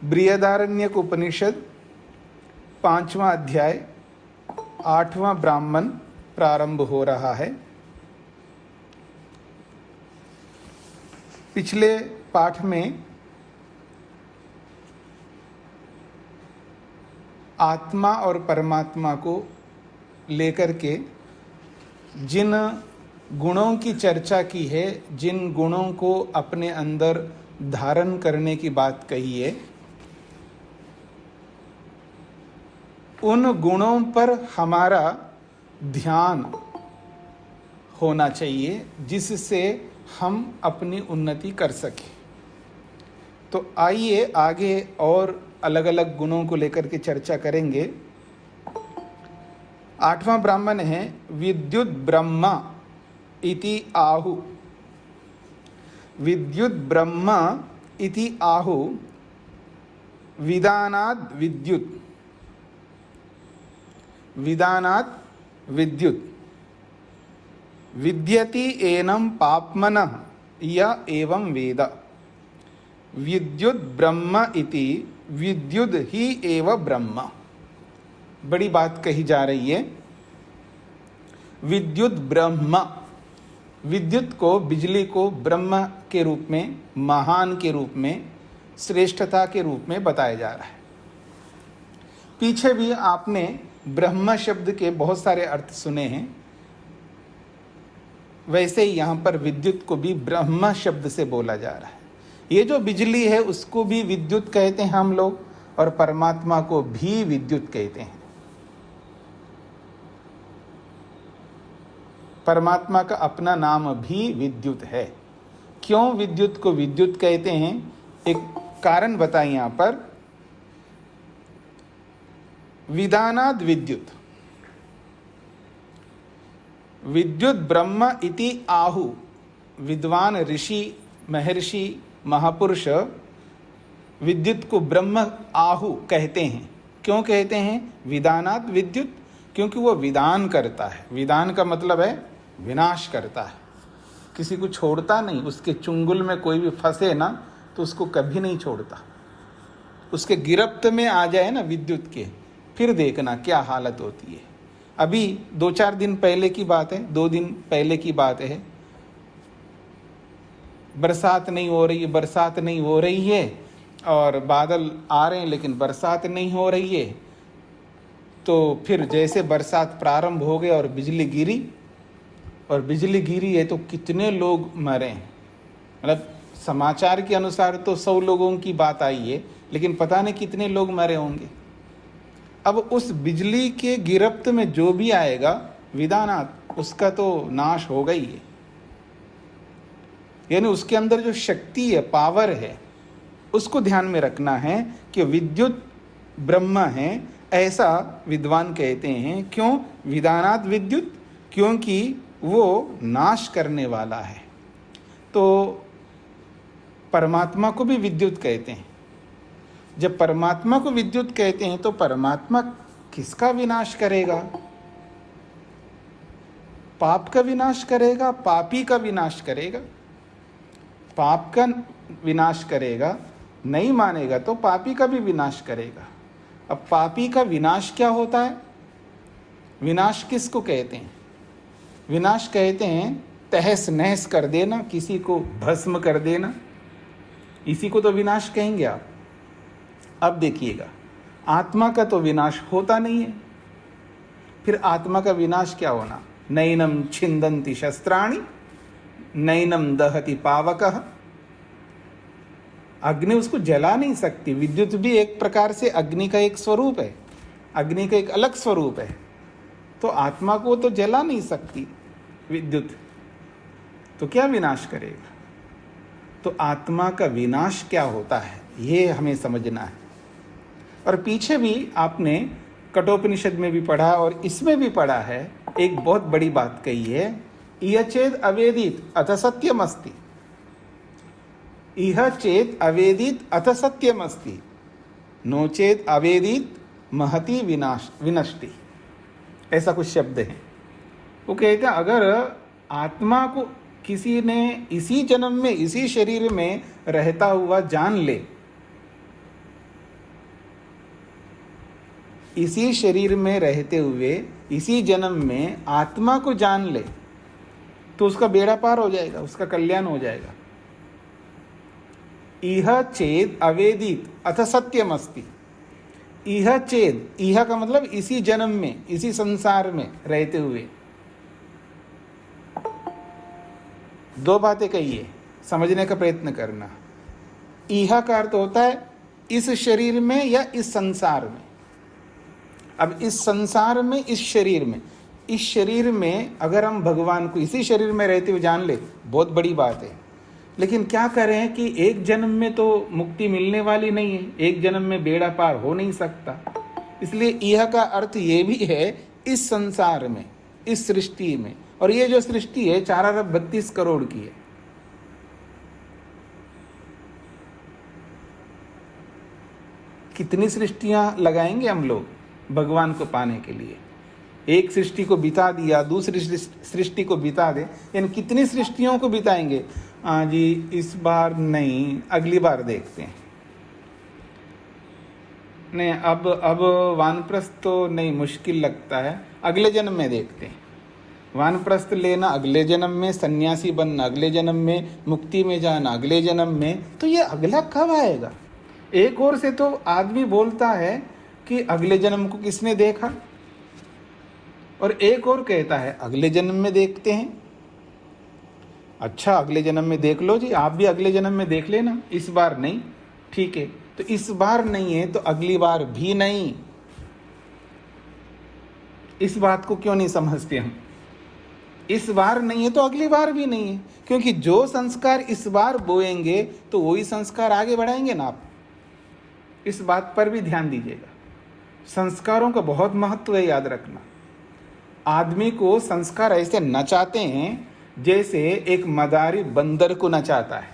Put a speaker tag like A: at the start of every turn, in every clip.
A: बृहदारण्यक उपनिषद 5वां अध्याय 8वां ब्राह्मण प्रारंभ हो रहा है। पिछले पाठ में आत्मा और परमात्मा को लेकर के जिन गुणों की चर्चा की है, जिन गुणों को अपने अंदर धारण करने की बात कही है, उन गुणों पर हमारा ध्यान होना चाहिए जिससे हम अपनी उन्नति कर सकें। तो आइए आगे और अलग अलग गुणों को लेकर के चर्चा करेंगे। 8वां ब्राह्मण है विद्युत ब्रह्मा इति आहु। विद्युत ब्रह्मा इति आहु विदानाद विद्युत। विदानात् विद्युत विद्यति एनं पाप्मनः य एवं वेद। विद्युत ब्रह्म इति विद्युत ही एव ब्रह्म। बड़ी बात कही जा रही है। विद्युत ब्रह्म, विद्युत को, बिजली को ब्रह्म के रूप में, महान के रूप में, श्रेष्ठता के रूप में बताया जा रहा है। पीछे भी आपने ब्रह्म शब्द के बहुत सारे अर्थ सुने हैं, वैसे ही यहाँ पर विद्युत को भी ब्रह्म शब्द से बोला जा रहा है। ये जो बिजली है उसको भी विद्युत कहते हैं हम लोग, और परमात्मा को भी विद्युत कहते हैं। परमात्मा का अपना नाम भी विद्युत है। क्यों विद्युत को विद्युत कहते हैं, एक कारण बताएं यहाँ पर। विदानाद विद्युत, विद्युत ब्रह्म इति आहु। विद्वान ऋषि, महर्षि, महापुरुष विद्युत को ब्रह्म आहु कहते हैं। क्यों कहते हैं विदानाद विद्युत? क्योंकि वो विदान करता है। विदान का मतलब है विनाश करता है, किसी को छोड़ता नहीं। उसके चुंगल में कोई भी फंसे ना तो उसको कभी नहीं छोड़ता। उसके गिरफ्त में आ जाए ना विद्युत के, फिर देखना क्या हालत होती है। अभी 2-4 दिन पहले की बात है, 2 दिन पहले की बात है, बरसात नहीं हो रही है, बरसात नहीं हो रही है, और बादल आ रहे हैं लेकिन बरसात नहीं हो रही है। तो फिर जैसे बरसात प्रारंभ हो गई और बिजली गिरी, और बिजली गिरी है तो कितने लोग मरे। मतलब समाचार के अनुसार तो 100 लोगों की बात आई है, लेकिन पता नहीं कितने लोग मरे होंगे। अब उस बिजली के गिरफ्त में जो भी आएगा विदानात, उसका तो नाश होगा ही है। यानी उसके अंदर जो शक्ति है, पावर है, उसको ध्यान में रखना है कि विद्युत ब्रह्म है, ऐसा विद्वान कहते हैं। क्यों विदानात विद्युत? क्योंकि वो नाश करने वाला है। तो परमात्मा को भी विद्युत कहते हैं। जब परमात्मा को विद्युत कहते हैं तो परमात्मा किसका विनाश करेगा? पाप का विनाश करेगा, पापी का विनाश करेगा। पाप का विनाश करेगा, नहीं मानेगा तो पापी का भी विनाश करेगा। अब पापी का विनाश क्या होता है? विनाश किसको कहते हैं? विनाश कहते हैं तहस नहस कर देना, किसी को भस्म कर देना, इसी को तो विनाश कहेंगे आप। अब देखिएगा, आत्मा का तो विनाश होता नहीं है। फिर आत्मा का विनाश क्या होना? नैनम छिंदन्ति शस्त्राणि नैनम दहति पावकः। अग्नि उसको जला नहीं सकती। विद्युत भी एक प्रकार से अग्नि का एक स्वरूप है, अग्नि का एक अलग स्वरूप है। तो आत्मा को तो जला नहीं सकती विद्युत, तो क्या विनाश करेगा? तो आत्मा का विनाश क्या होता है ये हमें समझना है। और पीछे भी आपने कठोपनिषद में भी पढ़ा और इसमें भी पढ़ा है, एक बहुत बड़ी बात कही है, इह चेद अवेदित अथ सत्यम अस्ति। इह चेत अवेदित अथ सत्यम अस्ति, नो चेत अवेदित महति विनष्टि। ऐसा कुछ शब्द है। वो कहते हैं अगर आत्मा को किसी ने इसी जन्म में इसी शरीर में रहता हुआ जान ले, इसी शरीर में रहते हुए इसी जन्म में आत्मा को जान ले, तो उसका बेड़ा पार हो जाएगा, उसका कल्याण हो जाएगा। इह चेद अवेदित अथ सत्यम अस्ति। इह चेद, इह का मतलब इसी जन्म में इसी संसार में रहते हुए। दो बातें कहिए, समझने का प्रयत्न करना। इह का अर्थ होता है इस शरीर में या इस संसार में। अब इस संसार में, इस शरीर में अगर हम भगवान को इसी शरीर में रहते हुए जान ले, बहुत बड़ी बात है। लेकिन क्या करें कि एक जन्म में तो मुक्ति मिलने वाली नहीं है, एक जन्म में बेड़ा पार हो नहीं सकता। इसलिए यह का अर्थ ये भी है इस संसार में, इस सृष्टि में। और ये जो सृष्टि है 4 अरब 32 करोड़ की है। कितनी सृष्टियां लगाएंगे हम लोग भगवान को पाने के लिए? एक सृष्टि को बिता दिया, दूसरी सृष्टि को बिता दे, यानी कितनी सृष्टियों को बिताएंगे? जी इस बार नहीं, अगली बार देखते हैं। नहीं, अब वानप्रस्थ तो नहीं, मुश्किल लगता है, अगले जन्म में देखते हैं। वानप्रस्थ लेना अगले जन्म में, सन्यासी बनना अगले जन्म में, मुक्ति में जाना अगले जन्म में। तो ये अगला कब आएगा? एक ओर से तो आदमी बोलता है कि अगले जन्म को किसने देखा, और एक और कहता है अगले जन्म में देखते हैं। अच्छा, अगले जन्म में देख लो जी, आप भी अगले जन्म में देख लेना, इस बार नहीं, ठीक है। तो इस बार नहीं है तो अगली बार भी नहीं। इस बात को क्यों नहीं समझते हम? इस बार नहीं है तो अगली बार भी नहीं है, क्योंकि जो संस्कार इस बार बोएंगे तो वही संस्कार आगे बढ़ाएंगे ना आप। इस बात पर भी ध्यान दीजिएगा। संस्कारों का बहुत महत्व है, याद रखना। आदमी को संस्कार ऐसे नचाते हैं जैसे एक मदारी बंदर को नचाता है।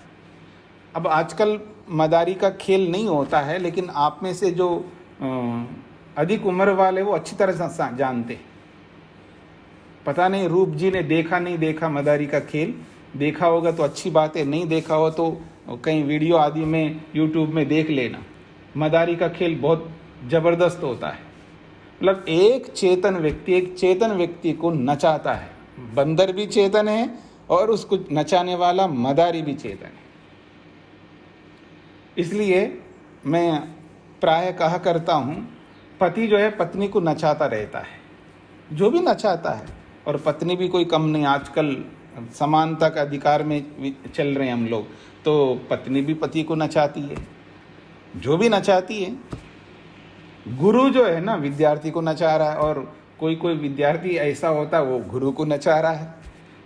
A: अब आजकल मदारी का खेल नहीं होता है, लेकिन आप में से जो अधिक उम्र वाले वो अच्छी तरह से जानते हैं। पता नहीं रूप जी ने देखा नहीं देखा मदारी का खेल, देखा होगा तो अच्छी बात है, नहीं देखा हो तो कहीं वीडियो आदि में यूट्यूब में देख लेना। मदारी का खेल बहुत ज़बरदस्त होता है। मतलब एक चेतन व्यक्ति को नचाता है। बंदर भी चेतन है और उसको नचाने वाला मदारी भी चेतन है। इसलिए मैं प्राय कहा करता हूँ, पति जो है पत्नी को नचाता रहता है, जो भी नचाता है, और पत्नी भी कोई कम नहीं। आजकल समानता का अधिकार में चल रहे हैं हम लोग, तो पत्नी भी पति को नचाती है, जो भी नचाती है। गुरु जो है ना, विद्यार्थी को नचा रहा है, और कोई विद्यार्थी ऐसा होता है वो गुरु को नचा रहा है।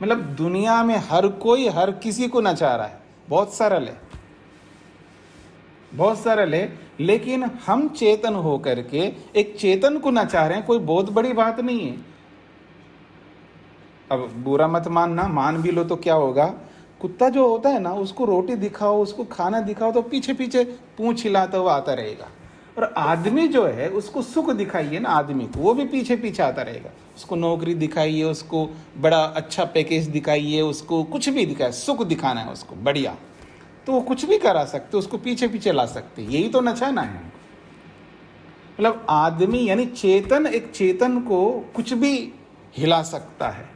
A: मतलब दुनिया में हर कोई हर किसी को नचा रहा है। बहुत सरल है। लेकिन हम चेतन हो करके एक चेतन को नचा रहे हैं, कोई बहुत बड़ी बात नहीं है। अब बुरा मत मानना, मान भी लो तो क्या होगा, कुत्ता जो होता है ना, उसको रोटी दिखाओ, उसको खाना दिखाओ तो पीछे पीछे पूंछ हिलाता हुआ आता रहेगा। और आदमी जो है उसको सुख दिखाइए ना, आदमी को, वो भी पीछे पीछे आता रहेगा। उसको नौकरी दिखाइए, उसको बड़ा अच्छा पैकेज दिखाइए, उसको कुछ भी दिखाए, सुख दिखाना है उसको बढ़िया, तो वो कुछ भी करा सकते, उसको पीछे पीछे ला सकते। यही तो नचाना है। मतलब आदमी यानी चेतन, एक चेतन को कुछ भी हिला सकता है,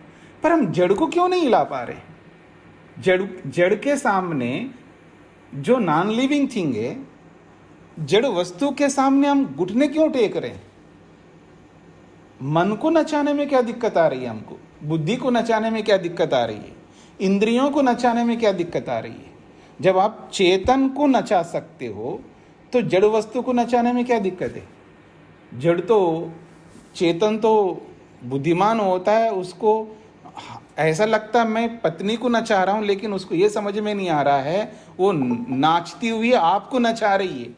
A: पर हम जड़ को क्यों नहीं हिला पा रहे? जड़ के सामने जो नॉन लिविंग थिंग है, जड़ वस्तु के सामने हम घुटने क्यों टेक रहे हैं? मन को नचाने में क्या दिक्कत आ रही है हमको? बुद्धि को नचाने में क्या दिक्कत आ रही है? इंद्रियों को नचाने में क्या दिक्कत आ रही है? जब आप चेतन को नचा सकते हो तो जड़ वस्तु को नचाने में क्या दिक्कत है? जड़ तो, चेतन तो बुद्धिमान होता है, उसको ऐसा लगता है मैं पत्नी को नचा रहा हूं, लेकिन उसको ये समझ में नहीं आ रहा है वो नाचती हुई आपको नचा रही है,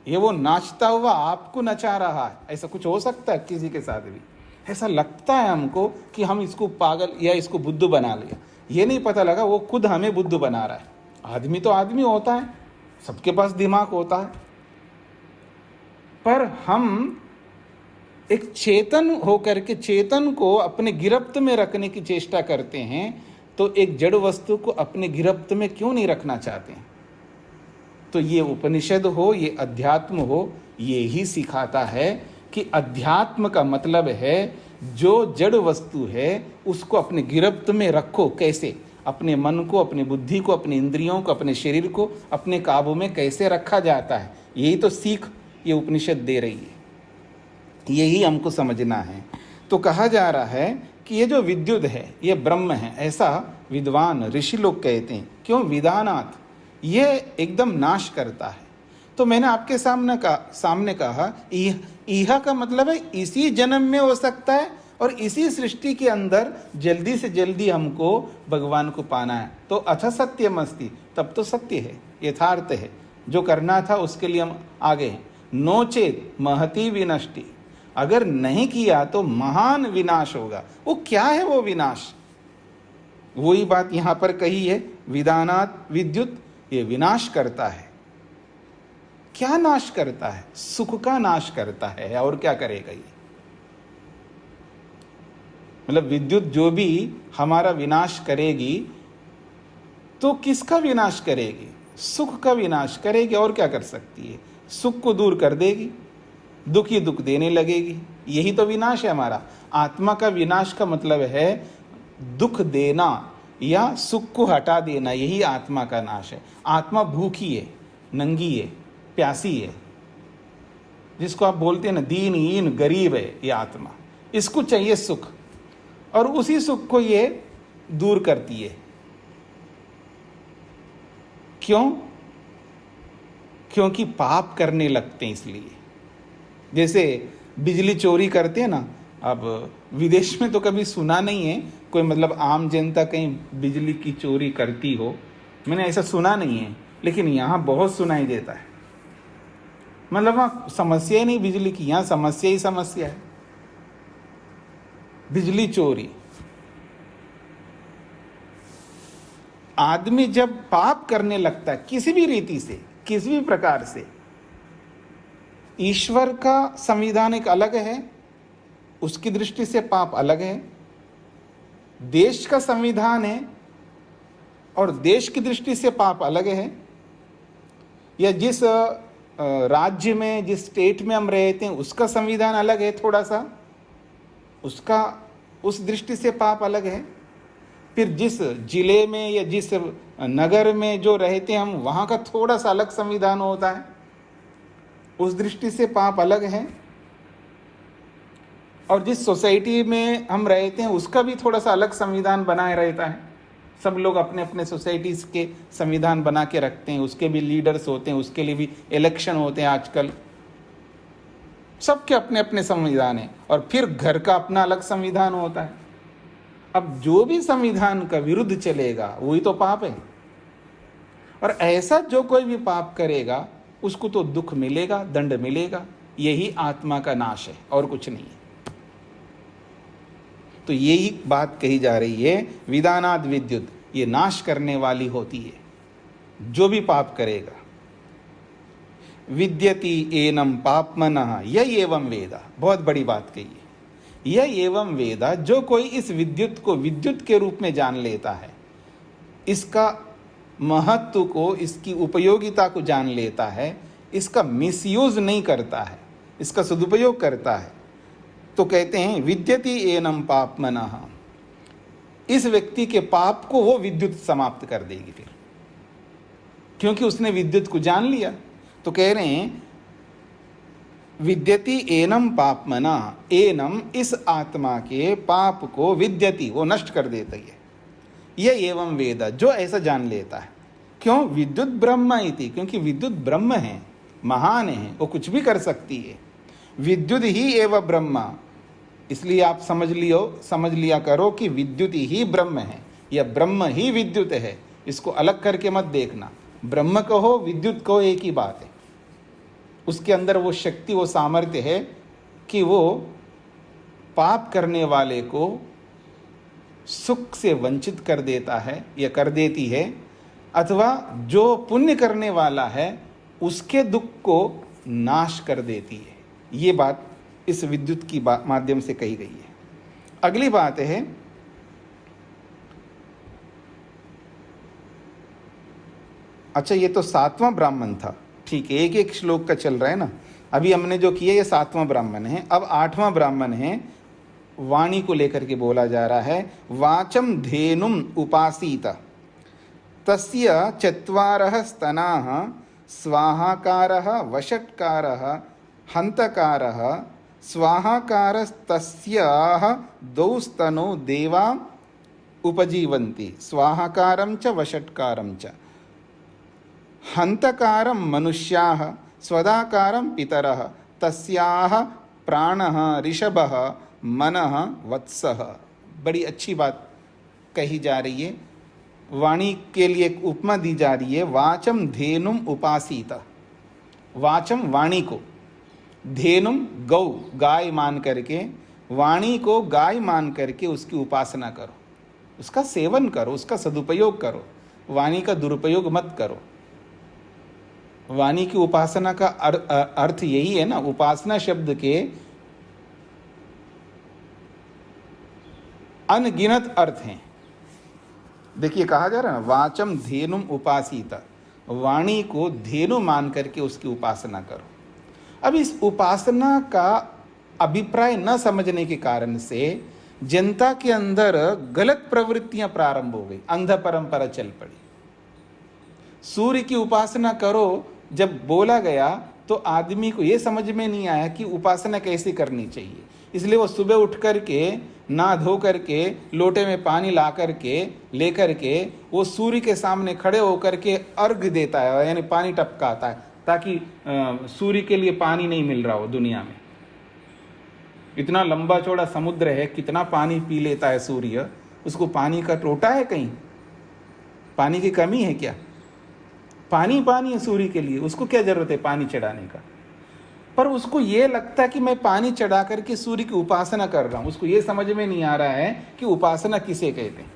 A: ये वो नाचता हुआ आपको नचा रहा है। ऐसा कुछ हो सकता है किसी के साथ भी? ऐसा लगता है हमको कि हम इसको पागल या इसको बुद्धू बना लिया। ये नहीं पता लगा वो खुद हमें बुद्धू बना रहा है। आदमी तो आदमी होता है, सबके पास दिमाग होता है, पर हम एक चेतन होकर के चेतन को अपने गिरफ्त में रखने की चेष्टा करते हैं, तो एक जड़ वस्तु को अपने गिरफ्त में क्यों नहीं रखना चाहते हैं? तो ये उपनिषद हो, ये अध्यात्म हो, ये ही सिखाता है कि अध्यात्म का मतलब है जो जड़ वस्तु है उसको अपने गिरफ्त में रखो। कैसे? अपने मन को, अपनी बुद्धि को, अपने इंद्रियों को, अपने शरीर को अपने काबू में कैसे रखा जाता है, यही तो सीख ये उपनिषद दे रही है, यही हमको समझना है। तो कहा जा रहा है कि ये जो विद्युत है ये ब्रह्म है, ऐसा विद्वान ऋषि लोग कहते हैं। क्यों? विदानात्, ये एकदम नाश करता है। तो मैंने आपके सामने कहा इहा का मतलब है इसी जन्म में हो सकता है और इसी सृष्टि के अंदर जल्दी से जल्दी हमको भगवान को पाना है। तो अथ सत्यम अस्ति, तब तो सत्य है, यथार्थ है, जो करना था उसके लिए हम आगे हैं। नोचेत महती विनष्टि, अगर नहीं किया तो महान विनाश होगा। वो क्या है वो विनाश? वही बात यहां पर कही है, विदानात् विद्युत, ये विनाश करता है। क्या नाश करता है? सुख का नाश करता है। और क्या करेगा ये? मतलब विद्युत जो भी हमारा विनाश करेगी तो किसका विनाश करेगी? सुख का विनाश करेगी। और क्या कर सकती है? सुख को दूर कर देगी, दुख ही दुख देने लगेगी। यही तो विनाश है हमारा। आत्मा का विनाश का मतलब है दुख देना या सुख को हटा देना, यही आत्मा का नाश है। आत्मा भूखी है, नंगी है, प्यासी है, जिसको आप बोलते हैं ना दीनहीन गरीब है, ये आत्मा। इसको चाहिए सुख, और उसी सुख को ये दूर करती है। क्यों? क्योंकि पाप करने लगते हैं इसलिए। जैसे बिजली चोरी करते हैं ना, अब विदेश में तो कभी सुना नहीं है कोई, मतलब आम जनता कहीं बिजली की चोरी करती हो, मैंने ऐसा सुना नहीं है, लेकिन यहाँ बहुत सुनाई देता है। मतलब वहाँ समस्या ही नहीं बिजली की, यहाँ समस्या ही समस्या है, बिजली चोरी। आदमी जब पाप करने लगता है किसी भी रीति से, किसी भी प्रकार से, ईश्वर का संविधान एक अलग है, उसकी दृष्टि से पाप अलग है। देश का संविधान है और देश की दृष्टि से पाप अलग है। या जिस राज्य में, जिस स्टेट में हम रहते हैं उसका संविधान अलग है, थोड़ा सा उसका, उस दृष्टि से पाप अलग है। फिर जिस जिले में या जिस नगर में जो रहते हैं हम, वहाँ का थोड़ा सा अलग संविधान होता है, उस दृष्टि से पाप अलग है। और जिस सोसाइटी में हम रहते हैं उसका भी थोड़ा सा अलग संविधान बनाए रहता है। सब लोग अपने अपने सोसाइटीज़ के संविधान बना के रखते हैं, उसके भी लीडर्स होते हैं, उसके लिए भी इलेक्शन होते हैं आजकल। सबके अपने अपने संविधान हैं। और फिर घर का अपना अलग संविधान होता है। अब जो भी संविधान का विरुद्ध चलेगा वही तो पाप है। और ऐसा जो कोई भी पाप करेगा उसको तो दुख मिलेगा, दंड मिलेगा। यही आत्मा का नाश है और कुछ नहीं है। तो यही बात कही जा रही है, विदानाद विद्युत, ये नाश करने वाली होती है जो भी पाप करेगा। विद्यति एनम पापमनः यह एवं वेदा, बहुत बड़ी बात कही है। यह एवं वेदा, जो कोई इस विद्युत को विद्युत के रूप में जान लेता है, इसका महत्व को, इसकी उपयोगिता को जान लेता है, इसका मिसयूज नहीं करता है, इसका सदुपयोग करता है, तो कहते हैं विद्यति एनम पापमनः, इस व्यक्ति के पाप को वो विद्युत समाप्त कर देगी फिर, क्योंकि उसने विद्युत को जान लिया। तो कह रहे हैं विद्यति एनम पापमनः, एनम इस आत्मा के पाप को, विद्यति वो नष्ट कर देता है। यह एवं वेद, जो ऐसा जान लेता है। क्यों? विद्युत ब्रह्म इति, क्योंकि विद्युत ब्रह्म है, महान है, वो कुछ भी कर सकती है। विद्युत ही एवं ब्रह्म, इसलिए आप समझ लिया करो कि विद्युत ही ब्रह्म है, या ब्रह्म ही विद्युत है। इसको अलग करके मत देखना। ब्रह्म कहो विद्युत कहो एक ही बात है। उसके अंदर वो शक्ति, वो सामर्थ्य है कि वो पाप करने वाले को सुख से वंचित कर देता है या कर देती है, अथवा जो पुण्य करने वाला है उसके दुख को नाश कर देती है। ये बात इस विद्युत की माध्यम से कही गई है। अगली बात है, अच्छा ये तो 7वां ब्राह्मण था, ठीक है, एक एक श्लोक का चल रहा है ना। अभी हमने जो किया ये 7वां ब्राह्मण है। अब 8वां ब्राह्मण है, वाणी को लेकर के बोला जा रहा है। वाचम धेनुम उपासीत तस्य चत्वारः स्तनाः स्वाहाकारः वषट्कारः हन्तकारः स्वाहाकारस्तस्याः द्वौ स्तनौ देवा उपजीवन्ति स्वाहाकारं च वषट्कारं च हन्तकारं मनुष्याः स्वदाकारं पितरः तस्याः प्राणः ऋषभः मनः वत्सः। बड़ी अच्छी बात कही जा रही है। वाणी के लिए एक उपमा दी जा रही है। वाचम धेनुम उपासीत, वाचम वाणी को, धेनुम गौ गाय मान करके, वाणी को गाय मान करके उसकी उपासना करो, उसका सेवन करो, उसका सदुपयोग करो, वाणी का दुरुपयोग मत करो। वाणी की उपासना का अर्थ यही है ना। उपासना शब्द के अनगिनत अर्थ हैं। देखिए कहा जा रहा है ना, वाचम धेनुम उपासीत, वाणी को धेनु मान करके उसकी उपासना करो। अब इस उपासना का अभिप्राय न समझने के कारण से जनता के अंदर गलत प्रवृत्तियां प्रारंभ हो गई, अंध परंपरा चल पड़ी। सूर्य की उपासना करो जब बोला गया तो आदमी को यह समझ में नहीं आया कि उपासना कैसे करनी चाहिए। इसलिए वो सुबह उठ करके ना धो करके लोटे में पानी ला करके लेकर के वो सूर्य के सामने खड़े होकर के अर्घ देता है, यानी पानी टपकाता है, ताकि सूर्य के लिए पानी नहीं मिल रहा हो दुनिया में। इतना लंबा चौड़ा समुद्र है, कितना पानी पी लेता है सूर्य, उसको पानी का टोटा है कहीं? पानी की कमी है क्या? पानी पानी है सूर्य के लिए, उसको क्या जरूरत है पानी चढ़ाने का? पर उसको ये लगता है कि मैं पानी चढ़ा करके सूर्य की उपासना कर रहा हूं। उसको ये समझ में नहीं आ रहा है कि उपासना किसे कहते हैं।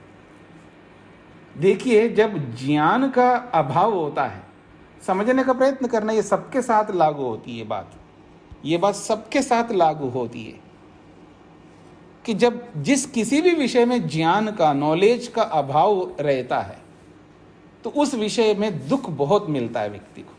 A: देखिए, जब ज्ञान का अभाव होता है, समझने का प्रयत्न करना, ये सबके साथ लागू होती है बात। ये बात सबके साथ लागू होती है कि जब जिस किसी भी विषय में ज्ञान का, नॉलेज का अभाव रहता है तो उस विषय में दुख बहुत मिलता है व्यक्ति को।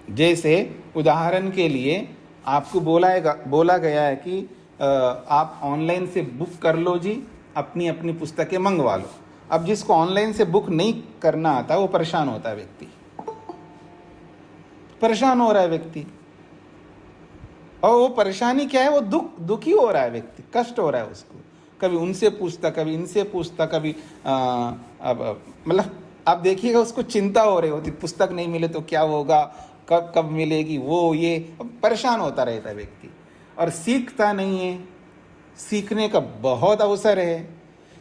A: जैसे उदाहरण के लिए आपको बोला गया है कि आप ऑनलाइन से बुक कर लो जी, अपनी अपनी पुस्तकें मंगवा लो। अब जिसको ऑनलाइन से बुक नहीं करना आता वो परेशान होता है, व्यक्ति परेशान हो रहा है व्यक्ति। और वो परेशानी क्या है? वो दुखी हो रहा है व्यक्ति, कष्ट हो रहा है उसको। कभी उनसे पूछता, कभी इनसे पूछता, कभी मतलब आप देखिएगा उसको चिंता हो रही होती, पुस्तक नहीं मिले तो क्या होगा, कब मिलेगी, वो ये परेशान होता रहता है व्यक्ति। और सीखता नहीं है। सीखने का बहुत अवसर है,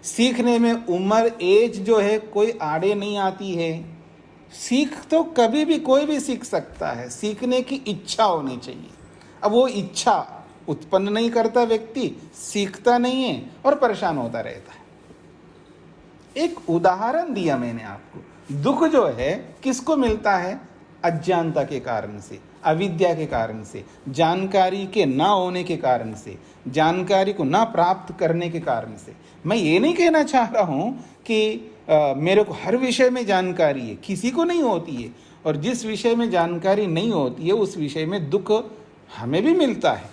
A: सीखने में उम्र एज जो है कोई आड़े नहीं आती है। सीख तो कभी भी कोई भी सीख सकता है, सीखने की इच्छा होनी चाहिए। अब वो इच्छा उत्पन्न नहीं करता व्यक्ति, सीखता नहीं है और परेशान होता रहता है। एक उदाहरण दिया मैंने आपको। दुख जो है किसको मिलता है? अज्ञानता के कारण से, अविद्या के कारण से, जानकारी के ना होने के कारण से, जानकारी को ना प्राप्त करने के कारण से। मैं ये नहीं कहना चाह रहा हूं कि मेरे को हर विषय में जानकारी है, किसी को नहीं होती है। और जिस विषय में जानकारी नहीं होती है उस विषय में दुख हमें भी मिलता है।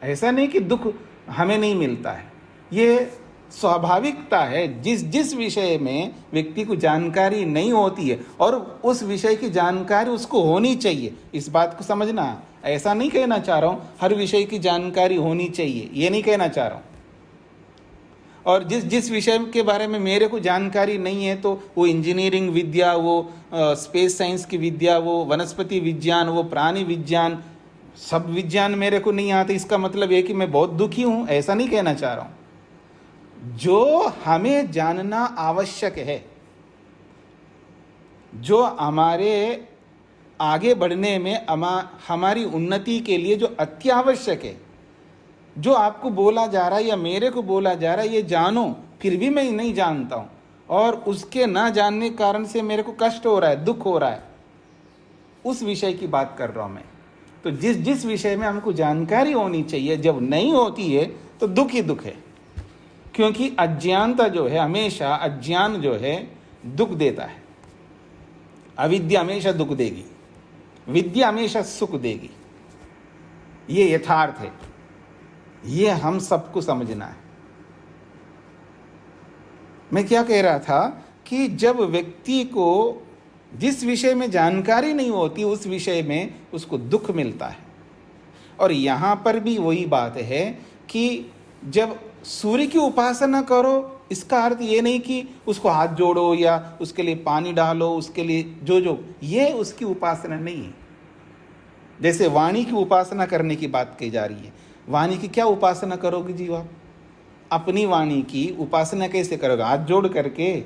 A: ऐसा नहीं कि दुख हमें नहीं मिलता है, ये स्वाभाविकता है। जिस विषय में व्यक्ति को जानकारी नहीं होती है और उस विषय की जानकारी उसको होनी चाहिए, इस बात को समझना। ऐसा नहीं कहना चाह रहा हूं हर विषय की जानकारी होनी चाहिए, ये नहीं कहना चाह रहा हूं। और जिस विषय के बारे में मेरे को जानकारी नहीं है तो वो इंजीनियरिंग विद्या, वो स्पेस साइंस की विद्या, वो वनस्पति विज्ञान, वो प्राणी विज्ञान, सब विज्ञान मेरे को नहीं आते इसका मतलब है कि मैं बहुत दुखी हूं, ऐसा नहीं कहना चाह रहा हूं। जो हमें जानना आवश्यक है, जो हमारे आगे बढ़ने में हमारी उन्नति के लिए जो अत्यावश्यक है, जो आपको बोला जा रहा है या मेरे को बोला जा रहा है, ये जानो, फिर भी मैं नहीं जानता हूं और उसके ना जानने के कारण से मेरे को कष्ट हो रहा है, दुख हो रहा है, उस विषय की बात कर रहा हूं मैं। तो जिस विषय में हमको जानकारी होनी चाहिए, जब नहीं होती है तो दुख ही दुख है। क्योंकि अज्ञानता जो है, हमेशा अज्ञान जो है दुख देता है। अविद्या हमेशा दुख देगी, विद्या हमेशा सुख देगी। ये यथार्थ है, ये हम सबको समझना है। मैं क्या कह रहा था कि जब व्यक्ति को जिस विषय में जानकारी नहीं होती, उस विषय में उसको दुख मिलता है। और यहाँ पर भी वही बात है कि जब सूर्य की उपासना करो, इसका अर्थ ये नहीं कि उसको हाथ जोड़ो या उसके लिए पानी डालो, उसके लिए जो ये उसकी उपासना नहीं है। जैसे वाणी की उपासना करने की बात कही जा रही है, वाणी की क्या उपासना करोगे जी आप? अपनी वाणी की उपासना कैसे करोगे? हाथ जोड़ करके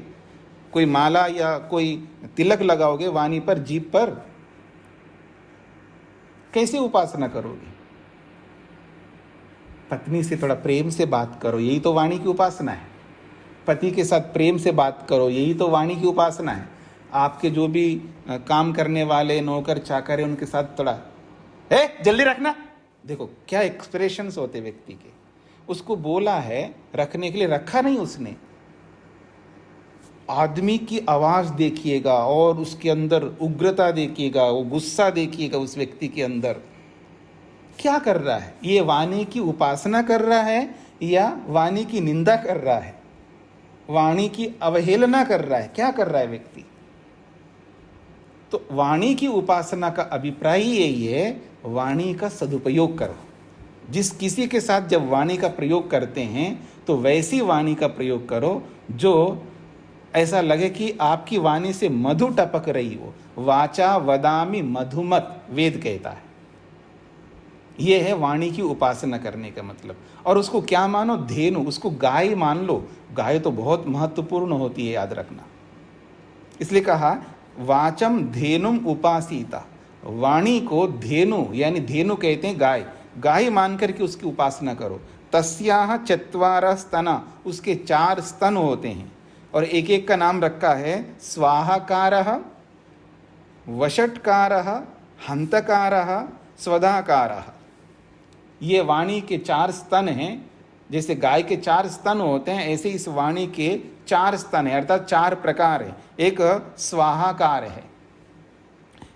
A: कोई माला या कोई तिलक लगाओगे वाणी पर, जीभ पर? कैसे उपासना करोगे? पत्नी से थोड़ा प्रेम से बात करो, यही तो वाणी की उपासना है। पति के साथ प्रेम से बात करो, यही तो वाणी की उपासना है। आपके जो भी काम करने वाले नौकर चाकर है, उनके साथ थोड़ा जल्दी रखना, देखो क्या एक्सप्रेशंस होते व्यक्ति के। उसको बोला है रखने के लिए, रखा नहीं उसने। आदमी की आवाज देखिएगा और उसके अंदर उग्रता देखिएगा, वो गुस्सा देखिएगा उस व्यक्ति के अंदर। क्या कर रहा है? ये वाणी की उपासना कर रहा है या वाणी की निंदा कर रहा है, वाणी की अवहेलना कर रहा है? क्या कर रहा है व्यक्ति? तो वाणी की उपासना का अभिप्राय यही है, वाणी का सदुपयोग करो। जिस किसी के साथ जब वाणी का प्रयोग करते हैं तो वैसी वाणी का प्रयोग करो जो ऐसा लगे कि आपकी वाणी से मधु टपक रही हो। वाचा वदामि मधुमत, वेद कहता है। यह है वाणी की उपासना करने का मतलब। और उसको क्या मानो? धेनु, उसको गाय मान लो। गाय तो बहुत महत्वपूर्ण होती है, याद रखना। इसलिए कहा वाचम धेनुम उपासीता। वाणी को धेनु, यानी धेनु कहते हैं गाय, गाय मान करके उसकी उपासना करो। तस्याह चत्वारः स्तना, उसके 4 स्तन होते हैं और एक एक का नाम रखा है। स्वाहाकारः, वषट्कारः, हंतकारः, स्वधाकारः। ये वाणी के 4 स्तन हैं। जैसे गाय के 4 स्तन होते हैं, ऐसे इस वाणी के 4 स्तन है, अर्थात 4 प्रकार है। एक स्वाहाकार है,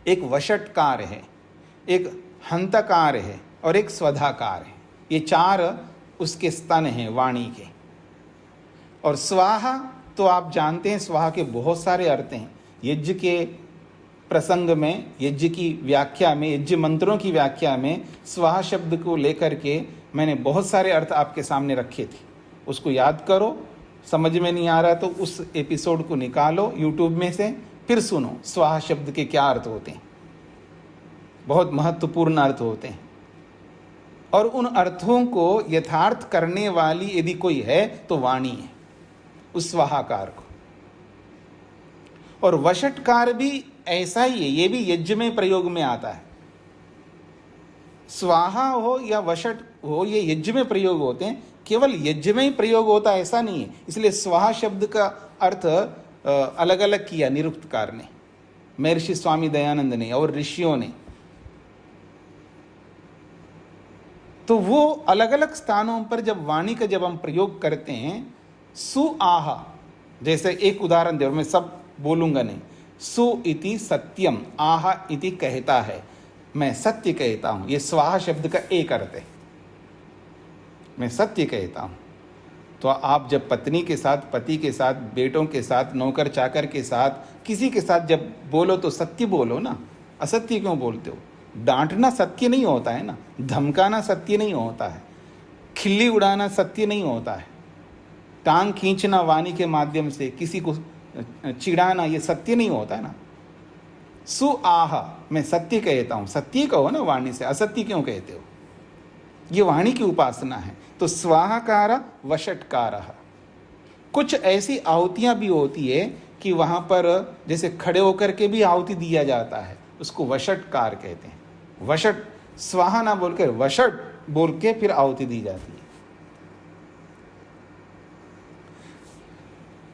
A: एक वषट्कार है, एक हंतकार है और एक स्वधाकार है। ये 4 उसके स्तन हैं वाणी के। और स्वाहा तो आप जानते हैं, स्वाहा के बहुत सारे अर्थ हैं। यज्ञ के प्रसंग में, यज्ञ की व्याख्या में, यज्ञ मंत्रों की व्याख्या में स्वाहा शब्द को लेकर के मैंने बहुत सारे अर्थ आपके सामने रखे थे। उसको याद करो। समझ में नहीं आ रहा तो उस एपिसोड को निकालो यूट्यूब में से, फिर सुनो स्वाहा शब्द के क्या अर्थ होते हैं। बहुत महत्वपूर्ण अर्थ होते हैं और उन अर्थों को यथार्थ करने वाली यदि कोई है तो वाणी है, उस स्वाहाकार को। और वषट्कार भी ऐसा ही है, ये भी यज्ञ में प्रयोग में आता है। स्वाहा हो या वषट हो, ये यज्ञ में प्रयोग होते हैं। केवल यज्ञ में ही प्रयोग होता है ऐसा नहीं है। इसलिए स्वाहा शब्द का अर्थ अलग अलग किया निरुक्तकार ने, महर्षि स्वामी दयानंद ने और ऋषियों ने। तो वो अलग अलग स्थानों पर जब वाणी का जब हम प्रयोग करते हैं, सु आहा, जैसे एक उदाहरण दे, मैं सब बोलूंगा नहीं। सु इति सत्यम, आहा इति कहता है, मैं सत्य कहता हूं। ये स्वाहा शब्द का एक अर्थ है, मैं सत्य कहता हूं। तो आप जब पत्नी के साथ, पति के साथ, बेटों के साथ, नौकर चाकर के साथ, किसी के साथ जब बोलो तो सत्य बोलो ना। असत्य क्यों बोलते हो? डांटना सत्य नहीं होता है ना, धमकाना सत्य नहीं होता है, खिल्ली उड़ाना सत्य नहीं होता है, टांग खींचना वाणी के माध्यम से किसी को चिढ़ाना ये सत्य नहीं होता है ना। सु आहा, मैं सत्य कहता हूँ। सत्य कहो ना वाणी से, असत्य क्यों कहते हो? ये वाणी की उपासना है। तो स्वाहाकार वषट्कार। कुछ ऐसी आहुतियाँ भी होती है कि वहाँ पर जैसे खड़े होकर के भी आहुति दिया जाता है, उसको वषट्कार कहते हैं। वषट, स्वाहा ना बोल के वषट बोल के फिर आहुति दी जाती है।